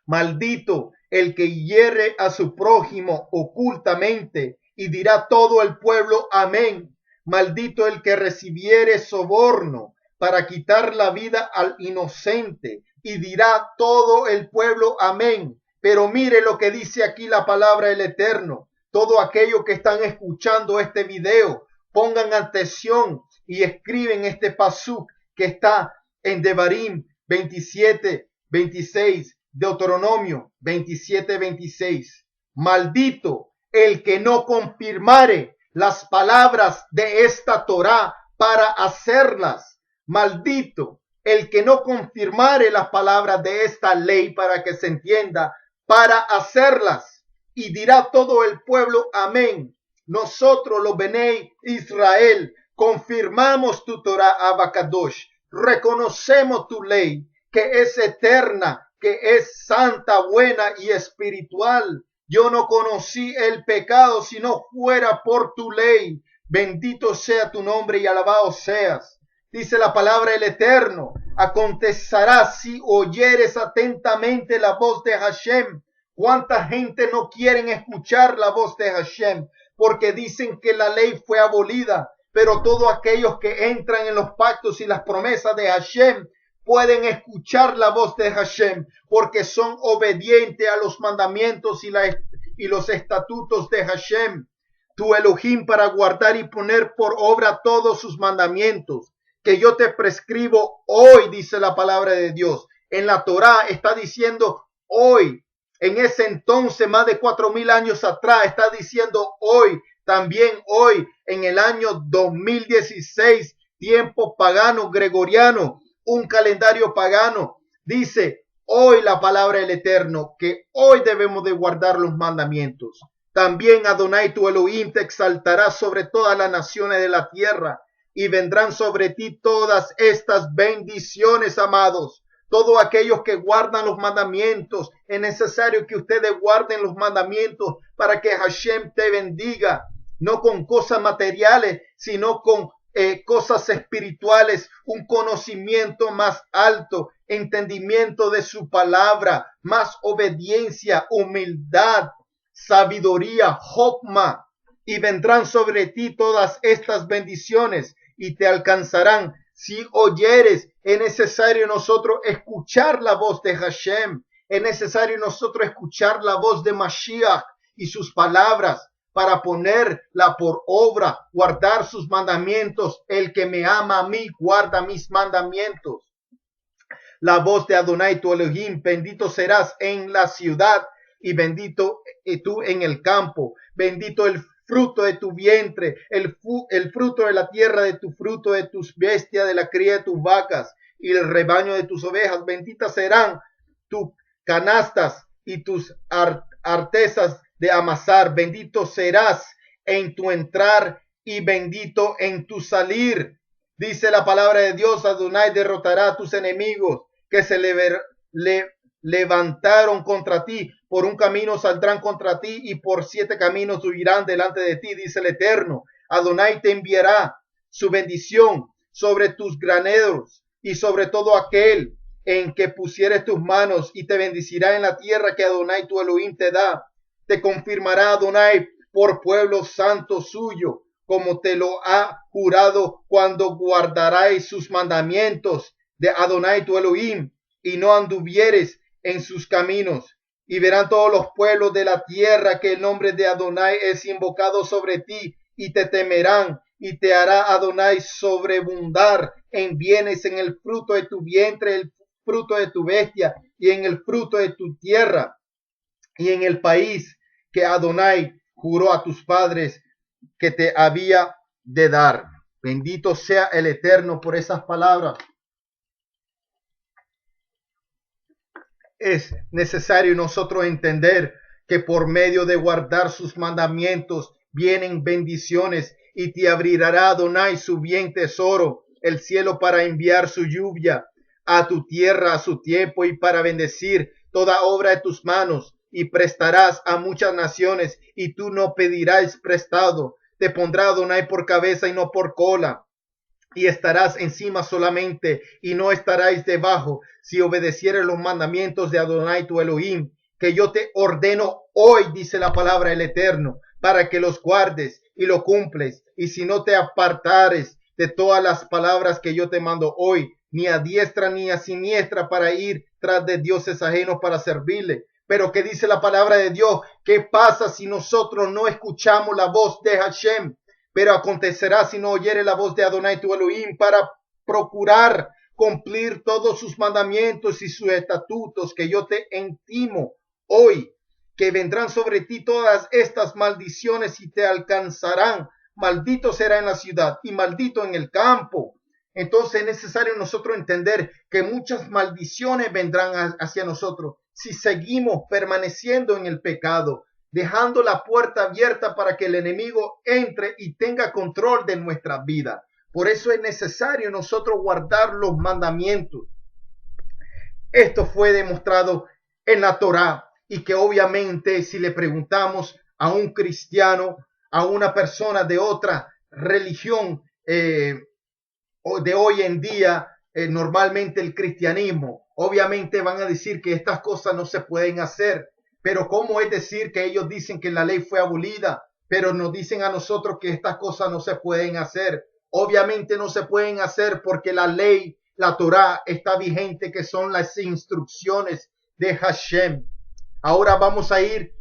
Maldito el que hiere a su prójimo ocultamente, y dirá todo el pueblo amén. Maldito el que recibiere soborno para quitar la vida al inocente, y dirá todo el pueblo amén. Pero mire lo que dice aquí la palabra del Eterno. Todo aquello que están escuchando este video, pongan atención y escriben este pasuk que está en Devarim 27:26, Deuteronomio 27:26. Maldito el que no confirmare las palabras de esta Torá para hacerlas. Maldito el que no confirmare las palabras de esta ley para que se entienda, para hacerlas. Y dirá todo el pueblo amén. Nosotros los Benei Israel confirmamos tu Torah Abacadosh, reconocemos tu ley que es eterna, que es santa, buena y espiritual. Yo no conocí el pecado si no fuera por tu ley. Bendito sea tu nombre y alabado seas. Dice la palabra del Eterno: acontecerá si oyeres atentamente la voz de Hashem. ¿Cuánta gente no quieren escuchar la voz de Hashem? Porque dicen que la ley fue abolida. Pero todos aquellos que entran en los pactos y las promesas de Hashem pueden escuchar la voz de Hashem, porque son obedientes a los mandamientos y los estatutos de Hashem, tu Elohim, para guardar y poner por obra todos sus mandamientos que yo te prescribo hoy, dice la palabra de Dios. En la Torá está diciendo hoy. En ese entonces, más de 4,000 años atrás, está diciendo hoy. También hoy, en el año 2016, tiempo pagano, gregoriano, un calendario pagano, dice hoy la palabra del Eterno, que hoy debemos de guardar los mandamientos. También Adonai tu Elohim te exaltará sobre todas las naciones de la tierra, y vendrán sobre ti todas estas bendiciones, amados. Todos aquellos que guardan los mandamientos, es necesario que ustedes guarden los mandamientos para que Hashem te bendiga, no con cosas materiales, sino con cosas espirituales, un conocimiento más alto, entendimiento de su palabra, más obediencia, humildad, sabiduría, Jokma, y vendrán sobre ti todas estas bendiciones y te alcanzarán. Si oyeres, es necesario nosotros escuchar la voz de Hashem, Es necesario nosotros escuchar la voz de Mashiach y sus palabras para ponerla por obra, guardar sus mandamientos. El que me ama a mí, guarda mis mandamientos. La voz de Adonai tu Elohim, bendito serás en la ciudad y bendito tú en el campo. Bendito el fruto de tu vientre, el fruto de la tierra de tu fruto, de tus bestias, de la cría de tus vacas y el rebaño de tus ovejas. Benditas serán tus canastas y tus artesas de amasar. Bendito serás en tu entrar y bendito en tu salir. Dice la palabra de Dios, Adonai derrotará a tus enemigos que se levantaron contra ti. Por un camino saldrán contra ti y por 7 caminos huirán delante de ti, dice el Eterno. Adonai te enviará su bendición sobre tus graneros y sobre todo aquel en que pusieres tus manos, y te bendecirá en la tierra que Adonai tu Elohim te da. Te confirmará Adonai por pueblo santo suyo, como te lo ha jurado, cuando guardaráis sus mandamientos de Adonai tu Elohim y no anduvieres en sus caminos. Y verán todos los pueblos de la tierra que el nombre de Adonai es invocado sobre ti, y te temerán, y te hará Adonai sobreabundar en bienes, en el fruto de tu vientre, el fruto de tu bestia, y en el fruto de tu tierra, y en el país que Adonai juró a tus padres que te había de dar. Bendito sea el Eterno por esas palabras. Es necesario nosotros entender que por medio de guardar sus mandamientos vienen bendiciones, y te abrirá Adonai su bien tesoro, el cielo, para enviar su lluvia a tu tierra a su tiempo, y para bendecir toda obra de tus manos. Y prestarás a muchas naciones, y tú no pedirás prestado. Te pondrá Adonai por cabeza y no por cola, y estarás encima solamente, y no estaréis debajo, si obedecieres los mandamientos de Adonai tu Elohim, que yo te ordeno hoy, dice la palabra del Eterno, para que los guardes y lo cumples. Y si no te apartares de todas las palabras que yo te mando hoy, ni a diestra ni a siniestra, para ir tras de dioses ajenos para servirle. Pero ¿qué dice la palabra de Dios? ¿Qué pasa si nosotros no escuchamos la voz de Hashem? Pero acontecerá si no oyere la voz de Adonai tu Elohim para procurar cumplir todos sus mandamientos y sus estatutos que yo te intimo hoy, que vendrán sobre ti todas estas maldiciones y te alcanzarán. Maldito será en la ciudad y maldito en el campo. Entonces es necesario nosotros entender que muchas maldiciones vendrán hacia nosotros si seguimos permaneciendo en el pecado, dejando la puerta abierta para que el enemigo entre y tenga control de nuestra vida. Por eso es necesario nosotros guardar los mandamientos. Esto fue demostrado en la Torá, y que obviamente si le preguntamos a un cristiano, a una persona de otra religión de hoy en día, normalmente el cristianismo, obviamente van a decir que estas cosas no se pueden hacer. Pero ¿cómo es decir que ellos dicen que la ley fue abolida, pero nos dicen a nosotros que estas cosas no se pueden hacer? Obviamente no se pueden hacer porque la ley, la Torá, está vigente, que son las instrucciones de Hashem. Ahora vamos a ir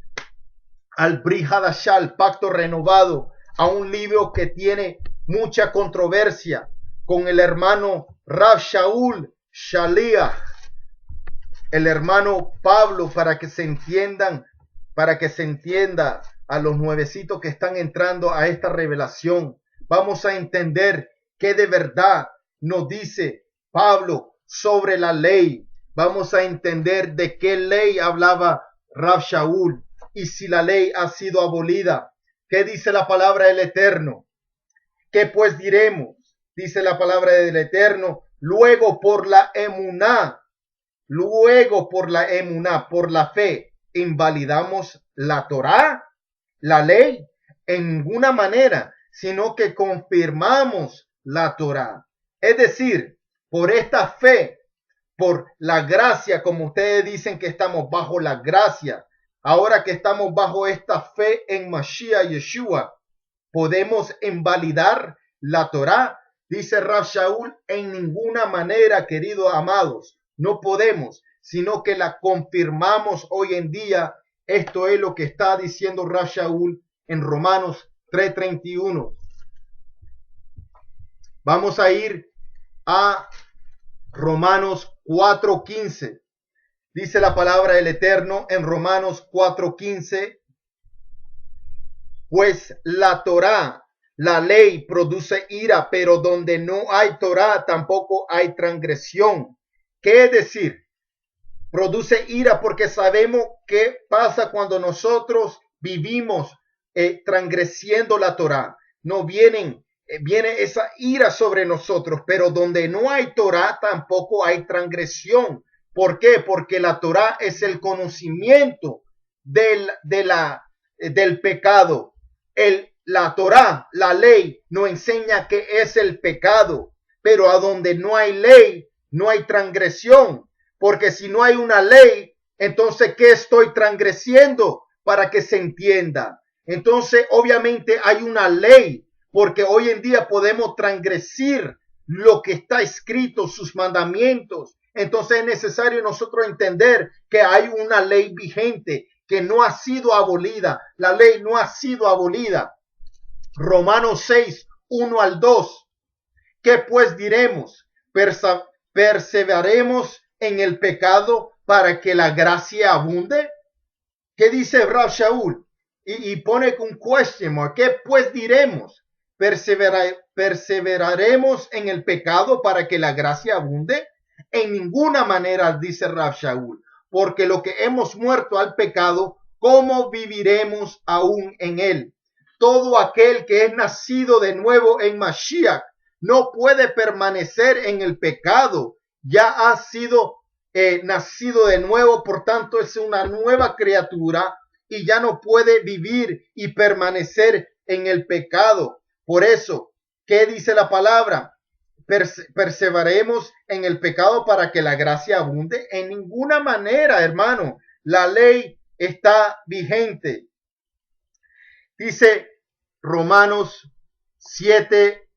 al Brit Hadashah, al pacto renovado, a un libro que tiene mucha controversia, con el hermano Rav Shaul Shaliach, el hermano Pablo, para que se entienda a los nuevecitos que están entrando a esta revelación. Vamos a entender qué de verdad nos dice Pablo sobre la ley. Vamos a entender de qué ley hablaba Rav Shaul y si la ley ha sido abolida. ¿Qué dice la palabra del Eterno? ¿Qué pues diremos? Dice la palabra del Eterno: luego por la emuná, por la fe, ¿invalidamos la Torá, la ley? En ninguna manera, sino que confirmamos la Torá. Es decir, por esta fe, por la gracia, como ustedes dicen que estamos bajo la gracia, ahora que estamos bajo esta fe en Mashiach Yeshua, ¿podemos invalidar la Torá? Dice Rav Shaul: en ninguna manera, queridos amados, no podemos. sino que la confirmamos hoy en día. Esto es lo que está diciendo Rav Shaul en Romanos 3:31. Vamos a ir a Romanos 4:15. Dice la palabra del Eterno en Romanos 4:15. Pues la Torá, la ley, produce ira, pero donde no hay Torá tampoco hay transgresión. ¿Qué es decir? Produce ira porque sabemos qué pasa cuando nosotros vivimos transgresiendo la Torá. No viene esa ira sobre nosotros, pero donde no hay Torá tampoco hay transgresión. ¿Por qué? Porque la Torá es el conocimiento del pecado. La Torá, la ley, nos enseña qué es el pecado, pero a donde no hay ley, no hay transgresión. Porque si no hay una ley, entonces, ¿qué estoy transgresiendo? Para que se entienda. Entonces, obviamente hay una ley, porque hoy en día podemos transgredir lo que está escrito, sus mandamientos. Entonces es necesario nosotros entender que hay una ley vigente, que no ha sido abolida. La ley no ha sido abolida. Romanos 6, 1 al 2. ¿Qué pues diremos? ¿Perseveraremos en el pecado para que la gracia abunde? ¿Qué dice Rav Shaul? Y pone un question mark. ¿Qué pues diremos? ¿Perseveraremos en el pecado para que la gracia abunde? En ninguna manera, dice Rav Shaul, porque lo que hemos muerto al pecado, ¿cómo viviremos aún en él? Todo aquel que es nacido de nuevo en Mashiach no puede permanecer en el pecado. Ya ha sido nacido de nuevo, por tanto es una nueva criatura y ya no puede vivir y permanecer en el pecado. Por eso, ¿qué dice la palabra? Perseveremos en el pecado para que la gracia abunde. En ninguna manera, hermano. La ley está vigente. Dice Romanos 7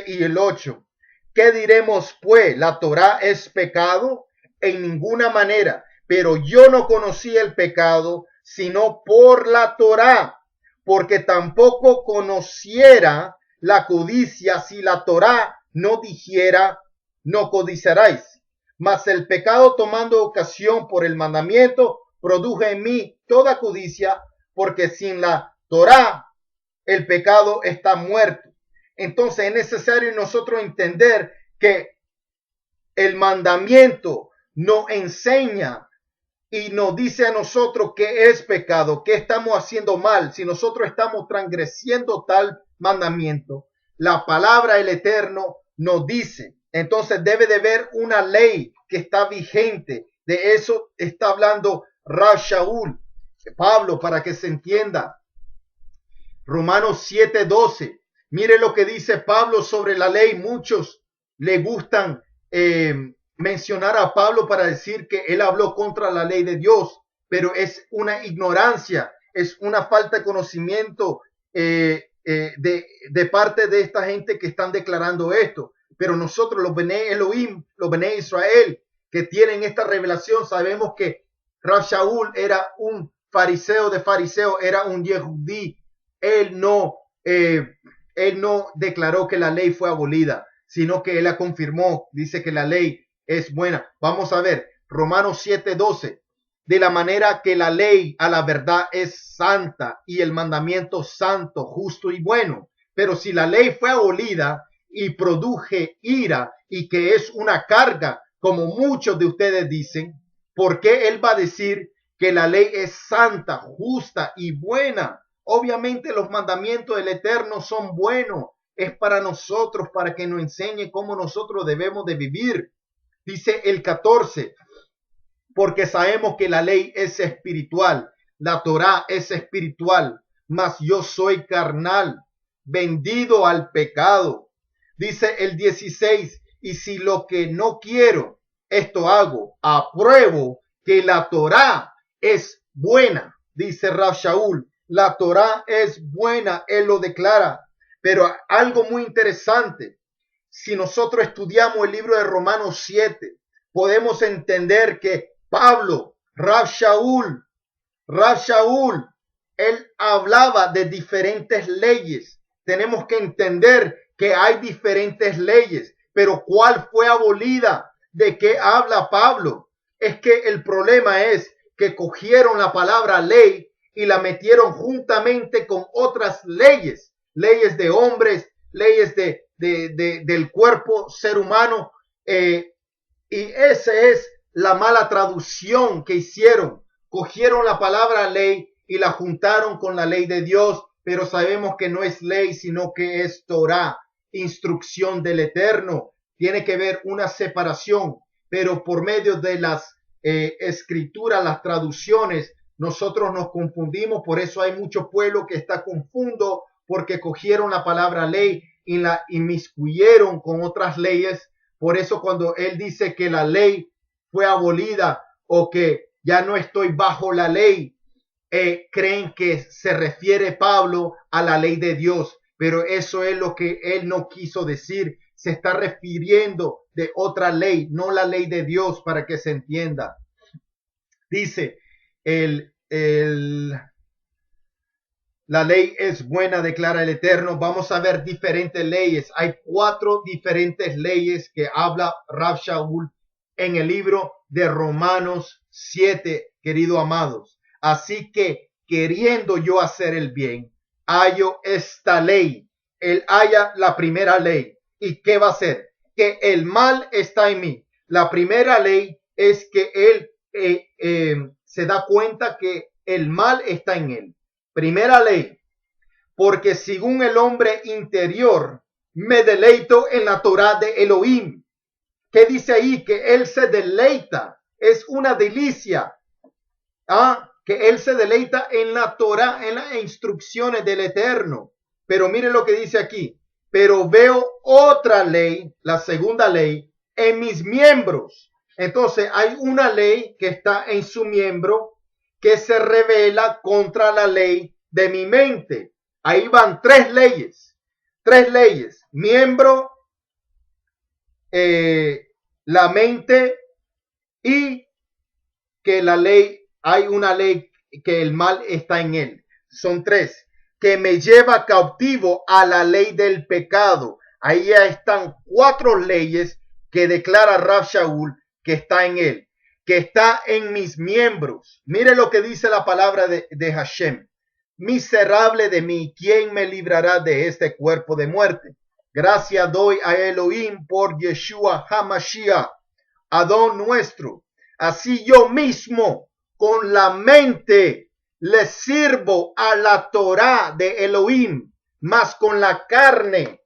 y el 8. ¿Qué diremos pues? ¿La Torá es pecado? En ninguna manera. Pero yo no conocí el pecado sino por la Torá, porque tampoco conociera la codicia si la Torá no dijera, no codiciaréis. Mas el pecado, tomando ocasión por el mandamiento, produjo en mí toda codicia, porque sin la Torá el pecado está muerto. Entonces es necesario nosotros entender que el mandamiento nos enseña y nos dice a nosotros qué es pecado, qué estamos haciendo mal, si nosotros estamos transgrediendo tal mandamiento. La palabra del Eterno nos dice, entonces debe de haber una ley que está vigente. De eso está hablando Rav Shaul, Pablo, para que se entienda. Romanos 7:12. Mire lo que dice Pablo sobre la ley. Muchos le gustan mencionar a Pablo para decir que él habló contra la ley de Dios, pero es una ignorancia, es una falta de conocimiento de parte de esta gente que están declarando esto. Pero nosotros, los Bnei Elohim, los Bnei Israel, que tienen esta revelación, sabemos que Rav Shaul era un fariseo de fariseo, era un Yehudí. Él no declaró que la ley fue abolida, sino que él la confirmó. Dice que la ley es buena. Vamos a ver, Romanos 7:12. De la manera que la ley a la verdad es santa y el mandamiento santo, justo y bueno. Pero si la ley fue abolida y produje ira y que es una carga, como muchos de ustedes dicen, ¿por qué él va a decir que la ley es santa, justa y buena? Obviamente los mandamientos del Eterno son buenos. Es para nosotros, para que nos enseñe cómo nosotros debemos de vivir. Dice el 14, porque sabemos que la ley es espiritual, la Torá es espiritual, mas yo soy carnal, vendido al pecado. Dice el 16, y si lo que no quiero, esto hago, apruebo que la Torá es buena. Dice Rav Shaul, la Torá es buena, él lo declara. Pero algo muy interesante, si nosotros estudiamos el libro de Romanos 7, podemos entender que Pablo, Rab Shaul, él hablaba de diferentes leyes. Tenemos que entender que hay diferentes leyes, pero ¿cuál fue abolida? ¿De qué habla Pablo? Es que el problema es que cogieron la palabra ley y la metieron juntamente con otras leyes, leyes de hombres, leyes del cuerpo ser humano, y esa es la mala traducción que hicieron. Cogieron la palabra ley y la juntaron con la ley de Dios, pero sabemos que no es ley, sino que es Torah, instrucción del Eterno. Tiene que haber una separación, pero por medio de las escrituras, las traducciones, nosotros nos confundimos. Por eso hay mucho pueblo que está confundo, porque cogieron la palabra ley y la inmiscuyeron con otras leyes. Por eso cuando él dice que la ley fue abolida o que ya no estoy bajo la ley, creen que se refiere Pablo a la ley de Dios, pero eso es lo que él no quiso decir. Se está refiriendo de otra ley, no la ley de Dios, para que se entienda. Dice, la ley es buena, declara el Eterno. Vamos a ver diferentes leyes. Hay 4 diferentes leyes que habla Rab Shaul en el libro de Romanos 7, queridos amados. Así que, queriendo yo hacer el bien, hallo esta ley. Él halla la primera ley. ¿Y qué va a hacer? Que el mal está en mí. La primera ley es que él se da cuenta que el mal está en él. Primera ley, porque según el hombre interior me deleito en la Torah de Elohim. ¿Qué dice ahí? Que él se deleita, es una delicia. Que él se deleita en la Torah, en las instrucciones del Eterno. Pero mire lo que dice aquí. Pero veo otra ley, la segunda ley, en mis miembros. Entonces hay una ley que está en su miembro que se revela contra la ley de mi mente. Ahí van 3 leyes. 3 leyes. Miembro, la mente y que la ley, hay una ley que el mal está en él. Son 3. Que me lleva cautivo a la ley del pecado. Ahí ya están 4 leyes que declara Rab Shaul que está en él, que está en mis miembros. Mire lo que dice la palabra de Hashem. Miserable de mí, ¿quién me librará de este cuerpo de muerte? Gracias doy a Elohim por Yeshua HaMashiach, Adón nuestro. Así yo mismo con la mente le sirvo a la Torah de Elohim, más con la carne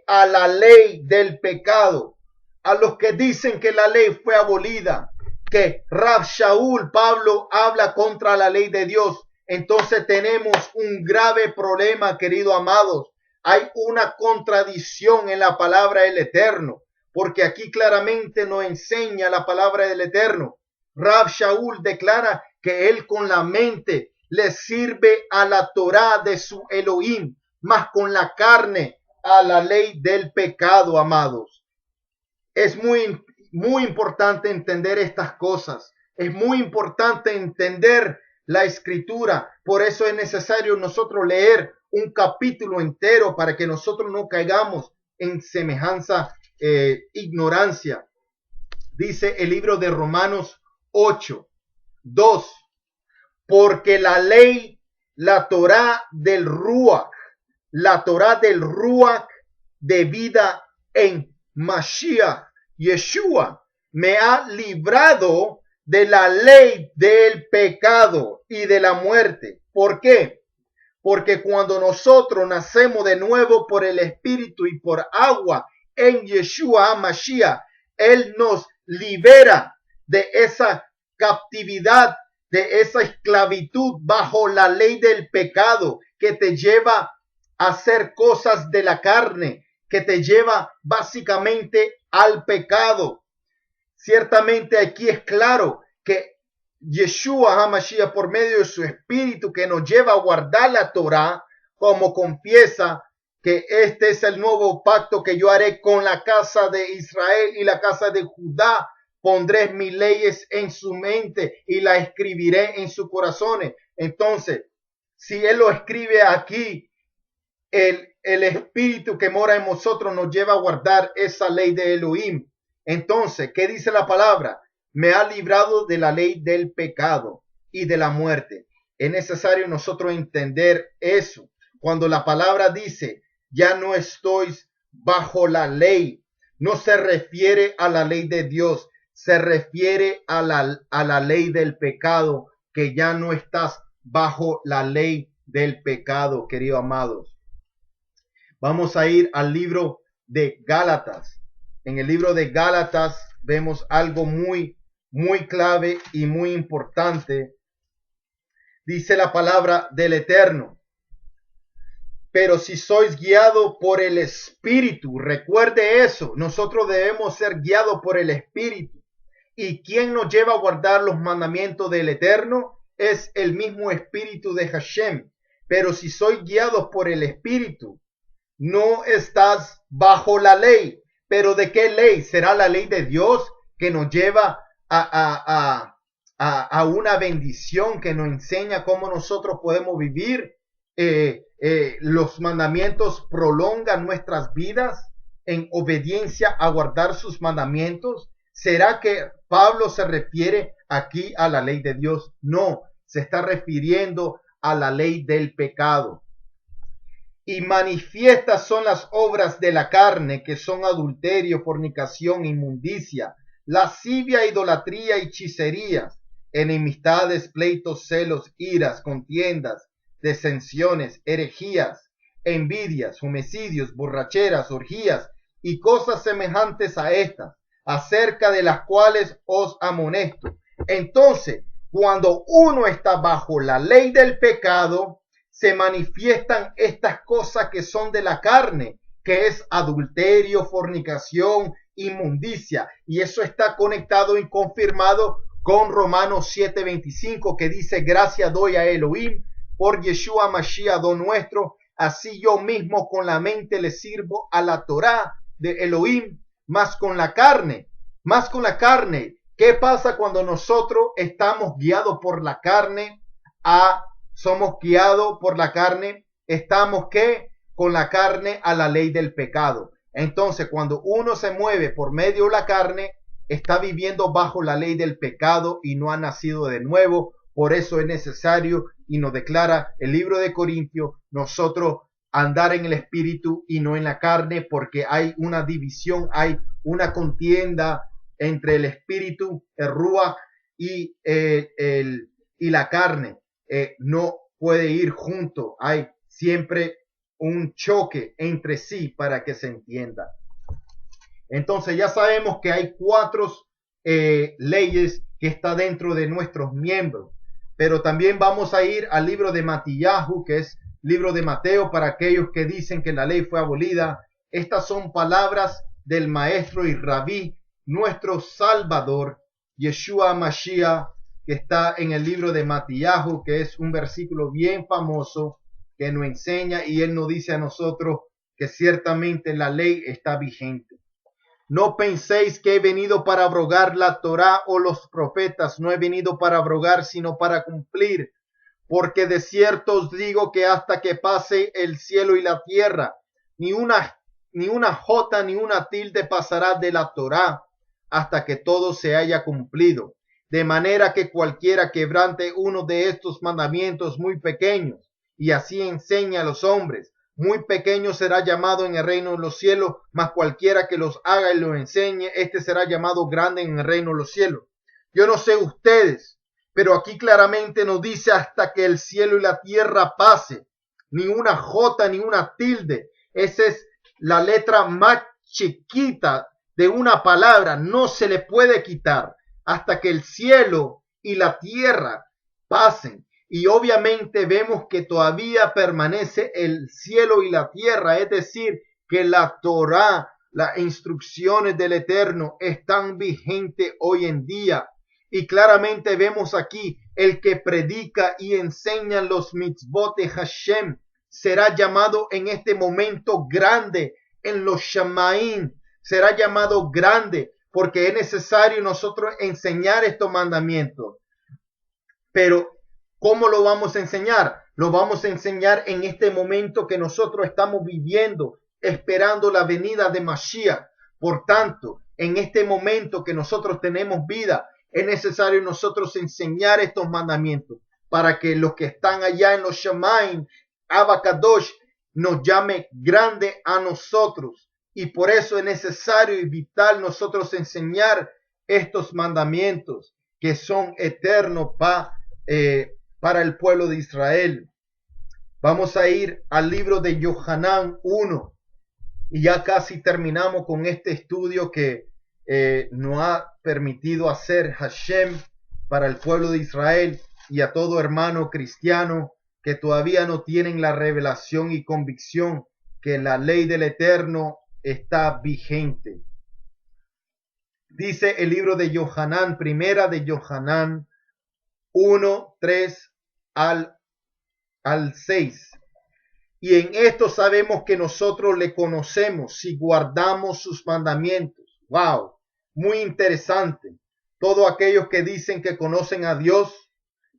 a la ley del pecado. A los que dicen que la ley fue abolida, que Rab Shaul, Pablo, habla contra la ley de Dios, entonces tenemos un grave problema, queridos amados. Hay una contradicción en la palabra del Eterno, porque aquí claramente nos enseña la palabra del Eterno. Rab Shaul declara que él con la mente le sirve a la Torah de su Elohim, más con la carne a la ley del pecado, amados. Es muy importante entender estas cosas. Es muy importante entender la escritura. Por eso es necesario nosotros leer un capítulo entero para que nosotros no caigamos en semejanza ignorancia. Dice el libro de Romanos 8:2. Porque la ley, la Torah del Ruach de vida en Mashiach, Yeshua, me ha librado de la ley del pecado y de la muerte. ¿Por qué? Porque cuando nosotros nacemos de nuevo por el Espíritu y por agua en Yeshua HaMashiach, Él nos libera de esa captividad, de esa esclavitud bajo la ley del pecado que te lleva a hacer cosas de la carne, que te lleva básicamente al pecado. Ciertamente aquí es claro que Yeshua HaMashiach, por medio de su espíritu que nos lleva a guardar la Torah, como confiesa que este es el nuevo pacto que yo haré con la casa de Israel y la casa de Judá. Pondré mis leyes en su mente y la escribiré en sus corazones. Entonces, si él lo escribe aquí, el espíritu que mora en nosotros nos lleva a guardar esa ley de Elohim. Entonces, ¿qué dice la palabra? Me ha librado de la ley del pecado y de la muerte. Es necesario nosotros entender eso. Cuando la palabra dice, ya no estoy bajo la ley, no se refiere a la ley de Dios, se refiere a la ley del pecado, que ya no estás bajo la ley del pecado, queridos amados. Vamos a ir al libro de Gálatas. En el libro de Gálatas vemos algo muy clave y muy importante. Dice la palabra del Eterno: pero si sois guiados por el Espíritu, recuerde eso, nosotros debemos ser guiados por el Espíritu. ¿Y quién nos lleva a guardar los mandamientos del Eterno? Es el mismo Espíritu de Hashem. Pero si sois guiados por el Espíritu, no estás bajo la ley. ¿Pero de qué ley? ¿Será la ley de Dios que nos lleva a una bendición, que nos enseña cómo nosotros podemos vivir? Los mandamientos prolongan nuestras vidas en obediencia a guardar sus mandamientos. ¿Será que Pablo se refiere aquí a la ley de Dios? No, se está refiriendo a la ley del pecado. Y manifiestas son las obras de la carne, que son adulterio, fornicación, inmundicia, lascivia, idolatría, hechicerías, enemistades, pleitos, celos, iras, contiendas, disensiones, herejías, envidias, homicidios, borracheras, orgías y cosas semejantes a estas, acerca de las cuales os amonesto. Entonces, cuando uno está bajo la ley del pecado, se manifiestan estas cosas que son de la carne, que es adulterio, fornicación, inmundicia. Y eso está conectado y confirmado con Romanos 7:25, que dice: gracias doy a Elohim por Yeshua Mashiach, don nuestro, así yo mismo con la mente le sirvo a la Torá de Elohim, más con la carne. ¿Qué pasa cuando nosotros estamos guiados por la carne? Somos guiados por la carne, estamos con la carne a la ley del pecado. Entonces, cuando uno se mueve por medio de la carne, está viviendo bajo la ley del pecado y no ha nacido de nuevo. Por eso es necesario, y nos declara el libro de Corintios, nosotros andar en el espíritu y no en la carne, porque hay una división, hay una contienda entre el espíritu, el ruach, y la carne. No puede ir junto. Hay siempre un choque entre sí, para que se entienda. Entonces ya sabemos que hay 4 leyes que está dentro de nuestros miembros. Pero también vamos a ir al libro de Matillahu, que es libro de Mateo, para aquellos que dicen que la ley fue abolida. Estas son palabras del maestro y rabí, nuestro Salvador, Yeshua Mashiach, que está en el libro de Matillahu, que es un versículo bien famoso que nos enseña, y él nos dice a nosotros que ciertamente la ley está vigente. No penséis que he venido para abrogar la Torá o los profetas. No he venido para abrogar, sino para cumplir. Porque de cierto os digo que hasta que pase el cielo y la tierra, ni una jota ni una tilde pasará de la Torá, hasta que todo se haya cumplido. De manera que cualquiera quebrante uno de estos mandamientos muy pequeños, y así enseña a los hombres, muy pequeño será llamado en el reino de los cielos, mas cualquiera que los haga y los enseñe, este será llamado grande en el reino de los cielos. Yo no sé ustedes, pero aquí claramente nos dice hasta que el cielo y la tierra pase, ni una jota ni una tilde. Esa es la letra más chiquita de una palabra, no se le puede quitar hasta que el cielo y la tierra pasen. Y obviamente vemos que todavía permanece el cielo y la tierra, es decir, que la Torá, las instrucciones del Eterno están vigentes hoy en día. Y claramente vemos aquí el que predica y enseña los mitzvot de Hashem será llamado en este momento grande en los Shamaim. Será llamado grande porque es necesario nosotros enseñar estos mandamientos. Pero ¿cómo lo vamos a enseñar? Lo vamos a enseñar en este momento que nosotros estamos viviendo, esperando la venida de Mashiach. Por tanto, en este momento que nosotros tenemos vida, es necesario nosotros enseñar estos mandamientos para que los que están allá en los Shamaim, Abba Kadosh, nos llame grande a nosotros. Y por eso es necesario y vital nosotros enseñar estos mandamientos que son eternos para el pueblo de Israel. Vamos a ir al libro de Yohanan 1 y ya casi terminamos con este estudio que nos ha permitido hacer Hashem para el pueblo de Israel y a todo hermano cristiano que todavía no tienen la revelación y convicción que la ley del Eterno está vigente. Dice el libro de Yohanan, primera de Yohanan 1, 3 al 6. Y en esto sabemos que nosotros le conocemos si guardamos sus mandamientos. Wow, muy interesante. Todos aquellos que dicen que conocen a Dios,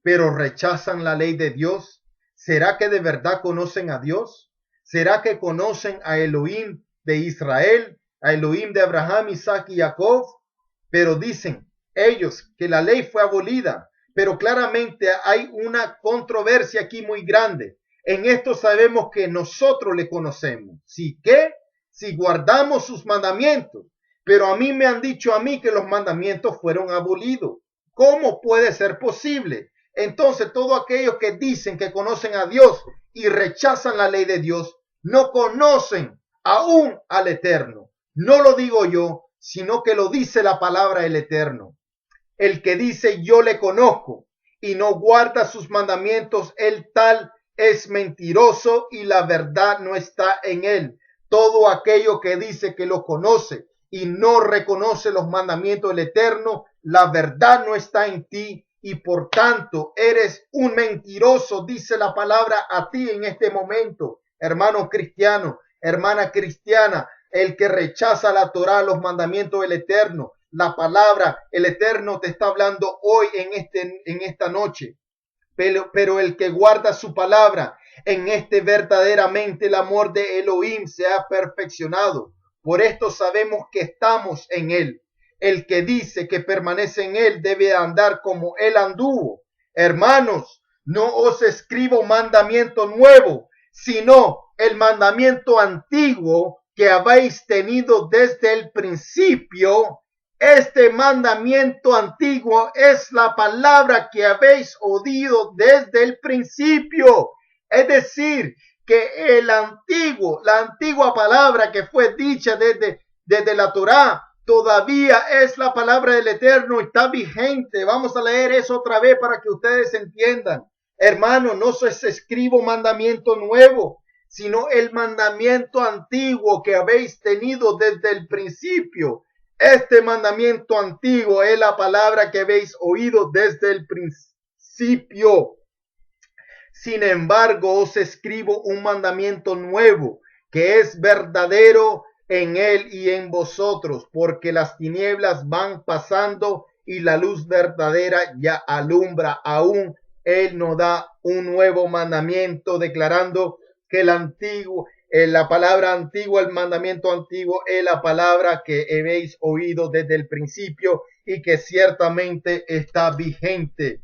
pero rechazan la ley de Dios, ¿será que de verdad conocen a Dios? ¿Será que conocen a Elohim de Israel, a Elohim de Abraham, Isaac y Jacob? Pero dicen ellos que la ley fue abolida. Pero claramente hay una controversia aquí muy grande. En esto sabemos que nosotros le conocemos. ¿Sí qué? Si guardamos sus mandamientos. Pero a mí me han dicho a mí que los mandamientos fueron abolidos. ¿Cómo puede ser posible? Entonces todos aquellos que dicen que conocen a Dios y rechazan la ley de Dios, no conocen aún al Eterno. No lo digo yo, sino que lo dice la palabra del Eterno. El que dice yo le conozco y no guarda sus mandamientos, el tal es mentiroso y la verdad no está en él. Todo aquello que dice que lo conoce y no reconoce los mandamientos del Eterno, la verdad no está en ti y por tanto eres un mentiroso, dice la palabra a ti en este momento, hermano cristiano, hermana cristiana, el que rechaza la Torá, los mandamientos del Eterno. La palabra, el Eterno te está hablando hoy en esta noche. Pero el que guarda su palabra, en este verdaderamente el amor de Elohim se ha perfeccionado. Por esto sabemos que estamos en él. El que dice que permanece en él debe andar como él anduvo. Hermanos, no os escribo mandamiento nuevo, sino el mandamiento antiguo que habéis tenido desde el principio. Este mandamiento antiguo es la palabra que habéis oído desde el principio. Es decir, que la antigua palabra que fue dicha desde la Torá, todavía es la palabra del Eterno, está vigente. Vamos a leer eso otra vez para que ustedes entiendan. Hermano, no se escribo mandamiento nuevo, sino el mandamiento antiguo que habéis tenido desde el principio. Este mandamiento antiguo es la palabra que habéis oído desde el principio. Sin embargo, os escribo un mandamiento nuevo, que es verdadero en él y en vosotros, porque las tinieblas van pasando y la luz verdadera ya alumbra. Aún él nos da un nuevo mandamiento, declarando que el antiguo, la palabra antigua, el mandamiento antiguo es la palabra que habéis oído desde el principio y que ciertamente está vigente.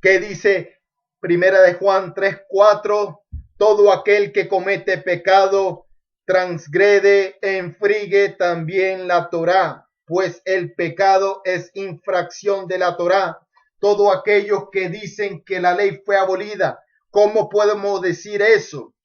¿Qué dice Primera de Juan 3:4? Todo aquel que comete pecado transgrede, infringe también la Torá, pues el pecado es infracción de la Torá. Todos aquellos que dicen que la ley fue abolida, ¿cómo podemos decir eso?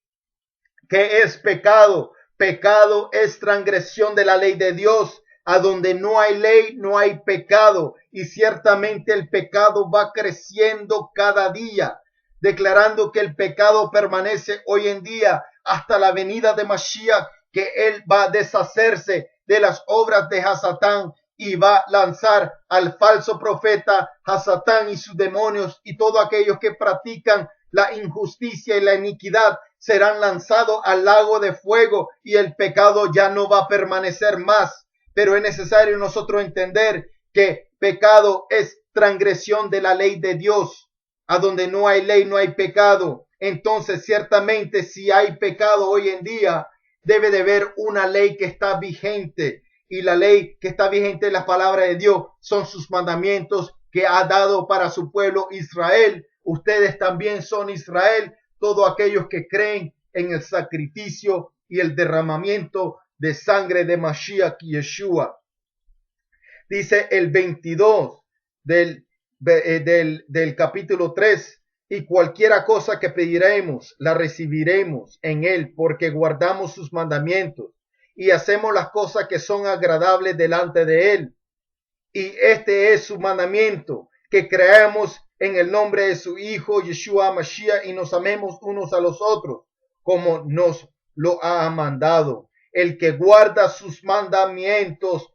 ¿Qué es pecado? Pecado es transgresión de la ley de Dios. A donde no hay ley, no hay pecado. Y ciertamente el pecado va creciendo cada día, declarando que el pecado permanece hoy en día hasta la venida de Mashiach, que él va a deshacerse de las obras de Hasatán y va a lanzar al falso profeta Hasatán y sus demonios y todos aquellos que practican la injusticia y la iniquidad serán lanzados al lago de fuego y el pecado ya no va a permanecer más. Pero es necesario nosotros entender que pecado es transgresión de la ley de Dios. A donde no hay ley, no hay pecado. Entonces, ciertamente, si hay pecado hoy en día, debe de haber una ley que está vigente. Y la ley que está vigente en la palabra de Dios son sus mandamientos que ha dado para su pueblo Israel. Ustedes también son Israel, todos aquellos que creen en el sacrificio y el derramamiento de sangre de Mashiach y Yeshua. Dice el 22 del capítulo 3, y cualquiera cosa que pediremos, la recibiremos en él, porque guardamos sus mandamientos y hacemos las cosas que son agradables delante de él. Y este es su mandamiento, que creamos en el nombre de su Hijo Yeshua Mashiach y nos amemos unos a los otros, como nos lo ha mandado. El que guarda sus mandamientos,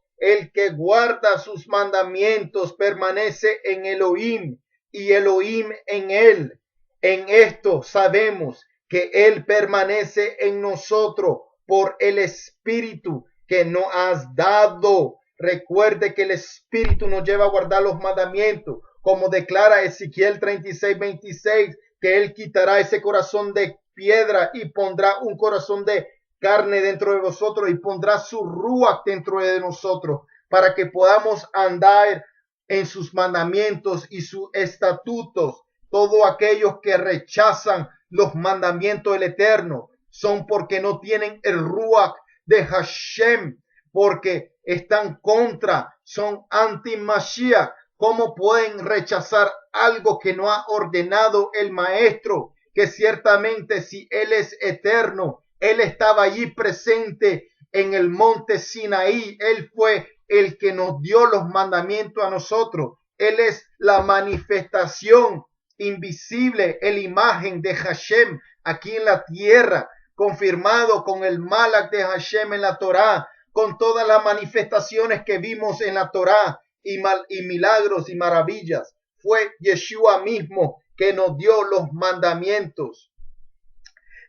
permanece en Elohim y Elohim en él. En esto sabemos que él permanece en nosotros por el Espíritu que nos has dado. Recuerde que el Espíritu nos lleva a guardar los mandamientos, como declara Ezequiel 36:26, que él quitará ese corazón de piedra y pondrá un corazón de carne dentro de vosotros y pondrá su ruach dentro de nosotros para que podamos andar en sus mandamientos y sus estatutos. Todos aquellos que rechazan los mandamientos del Eterno son porque no tienen el ruach de Hashem, porque están contra, son anti-Mashiach. ¿Cómo pueden rechazar algo que no ha ordenado el Maestro? Que ciertamente si Él es eterno, Él estaba allí presente en el monte Sinaí. Él fue el que nos dio los mandamientos a nosotros. Él es la manifestación invisible, la imagen de Hashem aquí en la tierra, confirmado con el Malach de Hashem en la Torá, con todas las manifestaciones que vimos en la Torá y milagros y maravillas. Fue Yeshua mismo que nos dio los mandamientos.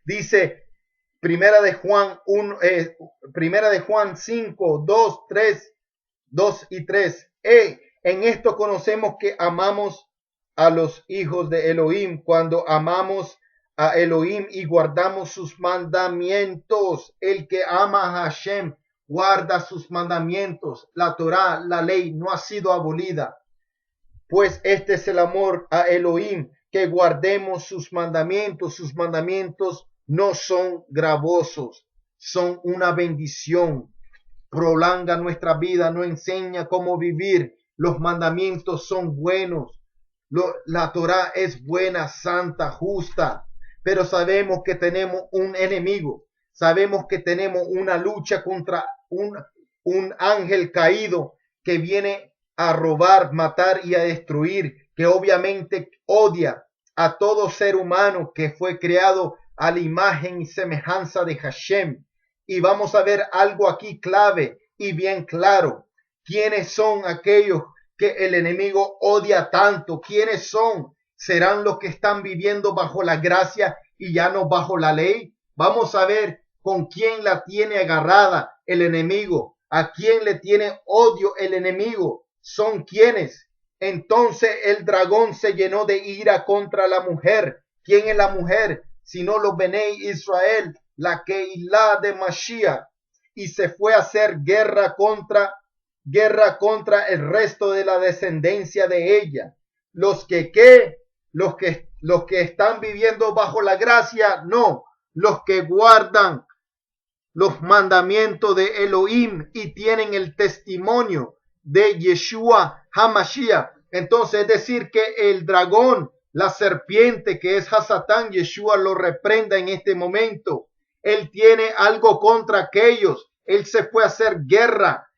Dice Primera de Juan 5, 2 y 3. En esto conocemos que amamos a los hijos de Elohim, cuando amamos a Elohim y guardamos sus mandamientos. El que ama a Hashem guarda sus mandamientos. La Torá, la ley, no ha sido abolida. Pues este es el amor a Elohim, que guardemos sus mandamientos. Sus mandamientos no son gravosos, son una bendición. Prolonga nuestra vida, nos enseña cómo vivir. Los mandamientos son buenos. La Torá es buena, santa, justa. Pero sabemos que tenemos un enemigo. Sabemos que tenemos una lucha contra un ángel caído que viene a robar, matar y a destruir, que obviamente odia a todo ser humano que fue creado a la imagen y semejanza de Hashem. Y vamos a ver algo aquí clave y bien claro. ¿Quiénes son aquellos que el enemigo odia tanto? ¿Quiénes son? ¿Serán los que están viviendo bajo la gracia y ya no bajo la ley? Vamos a ver con quién la tiene agarrada el enemigo. ¿A quién le tiene odio el enemigo? ¿Son quiénes? Entonces el dragón se llenó de ira contra la mujer. ¿Quién es la mujer? Sino los Benei Israel, la Keilah de Mashiach, y se fue a hacer guerra contra el resto de la descendencia de ella. Los que están viviendo bajo la gracia, no, los que guardan los mandamientos de Elohim y tienen el testimonio de Yeshua HaMashiach. Entonces es decir que el dragón, la serpiente que es Hasatán, Yeshua lo reprenda en este momento. Él tiene algo contra aquellos. Él se fue a hacer guerra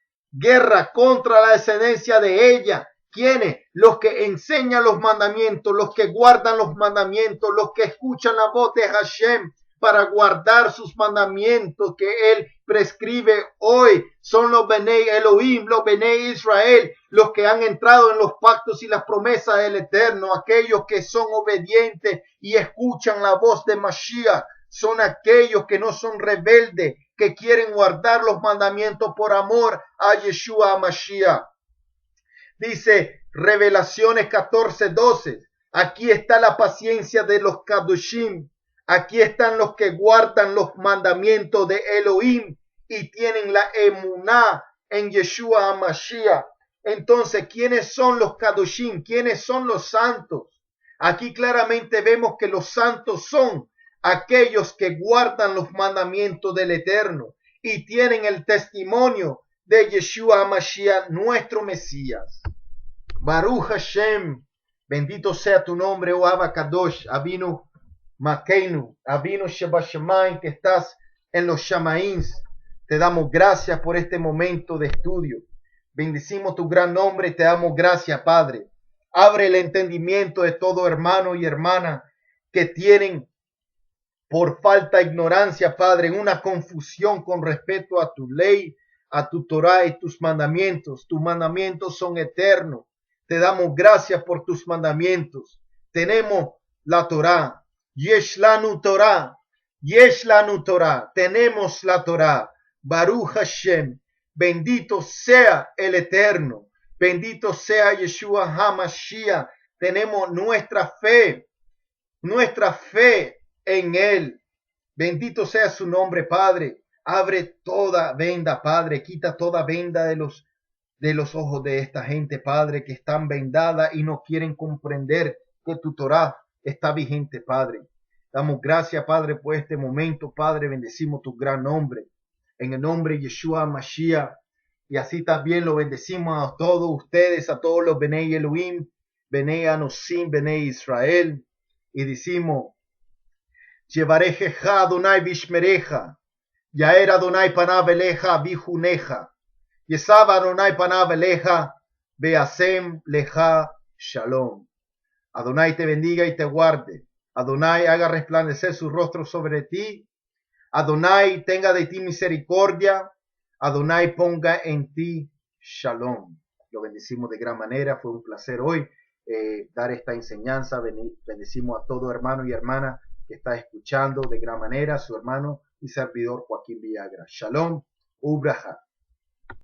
contra la descendencia de ella. ¿Quiénes? Los que enseñan los mandamientos, los que guardan los mandamientos, los que escuchan la voz de Hashem para guardar sus mandamientos que Él prescribe hoy. Son los Benei Elohim, los Benei Israel, los que han entrado en los pactos y las promesas del Eterno, aquellos que son obedientes y escuchan la voz de Mashiach. Son aquellos que no son rebeldes, que quieren guardar los mandamientos por amor a Yeshua Mashiach. Dice Revelaciones 14:12. Aquí está la paciencia de los Kadoshim. Aquí están los que guardan los mandamientos de Elohim y tienen la emuná en Yeshua HaMashiach. Entonces, ¿quiénes son los Kadoshim? ¿Quiénes son los santos? Aquí claramente vemos que los santos son aquellos que guardan los mandamientos del Eterno y tienen el testimonio de Yeshua HaMashiach, nuestro Mesías. Baruch Hashem, bendito sea tu nombre, oh Abba Kadosh, Avinu Makeinu, Avinu Shebashamayim, que estás en los Shamaíns. Te damos gracias por este momento de estudio. Bendecimos tu gran nombre y te damos gracias, Padre. Abre el entendimiento de todo hermano y hermana que tienen por falta de ignorancia, Padre, una confusión con respecto a tu ley, a tu Torah y tus mandamientos. Tus mandamientos son eternos. Te damos gracias por tus mandamientos. Tenemos la Torah. Yesh lanu Torah. Yesh lanu Torah. Tenemos la Torah. Baruch Hashem. Bendito sea el Eterno. Bendito sea Yeshua HaMashiach. Tenemos nuestra fe en Él. Bendito sea su nombre, Padre. Abre toda venda, Padre. Quita toda venda de los ojos de esta gente, Padre, que están vendadas y no quieren comprender que tu Torah está vigente, Padre. Damos gracias, Padre, por este momento, Padre. Bendecimos tu gran nombre. En el nombre de Yeshua Mashiach. Y así también lo bendecimos a todos ustedes, a todos los Benei Elohim, Benei Anosim, Benei Israel. Y decimos, Yevarejeja Adonai Bishmereja, Yaer Adonai Panav Eleja Bijuneja, Yesab Adonai Panav Eleja, Beasem Leja Shalom. Adonai te bendiga y te guarde. Adonai haga resplandecer su rostro sobre ti. Adonai tenga de ti misericordia. Adonai ponga en ti Shalom. Lo bendecimos de gran manera. Fue un placer hoy dar esta enseñanza. Bendecimos a todo hermano y hermana que está escuchando de gran manera. Su hermano y servidor Joaquín Villagra. Shalom. Ubraja.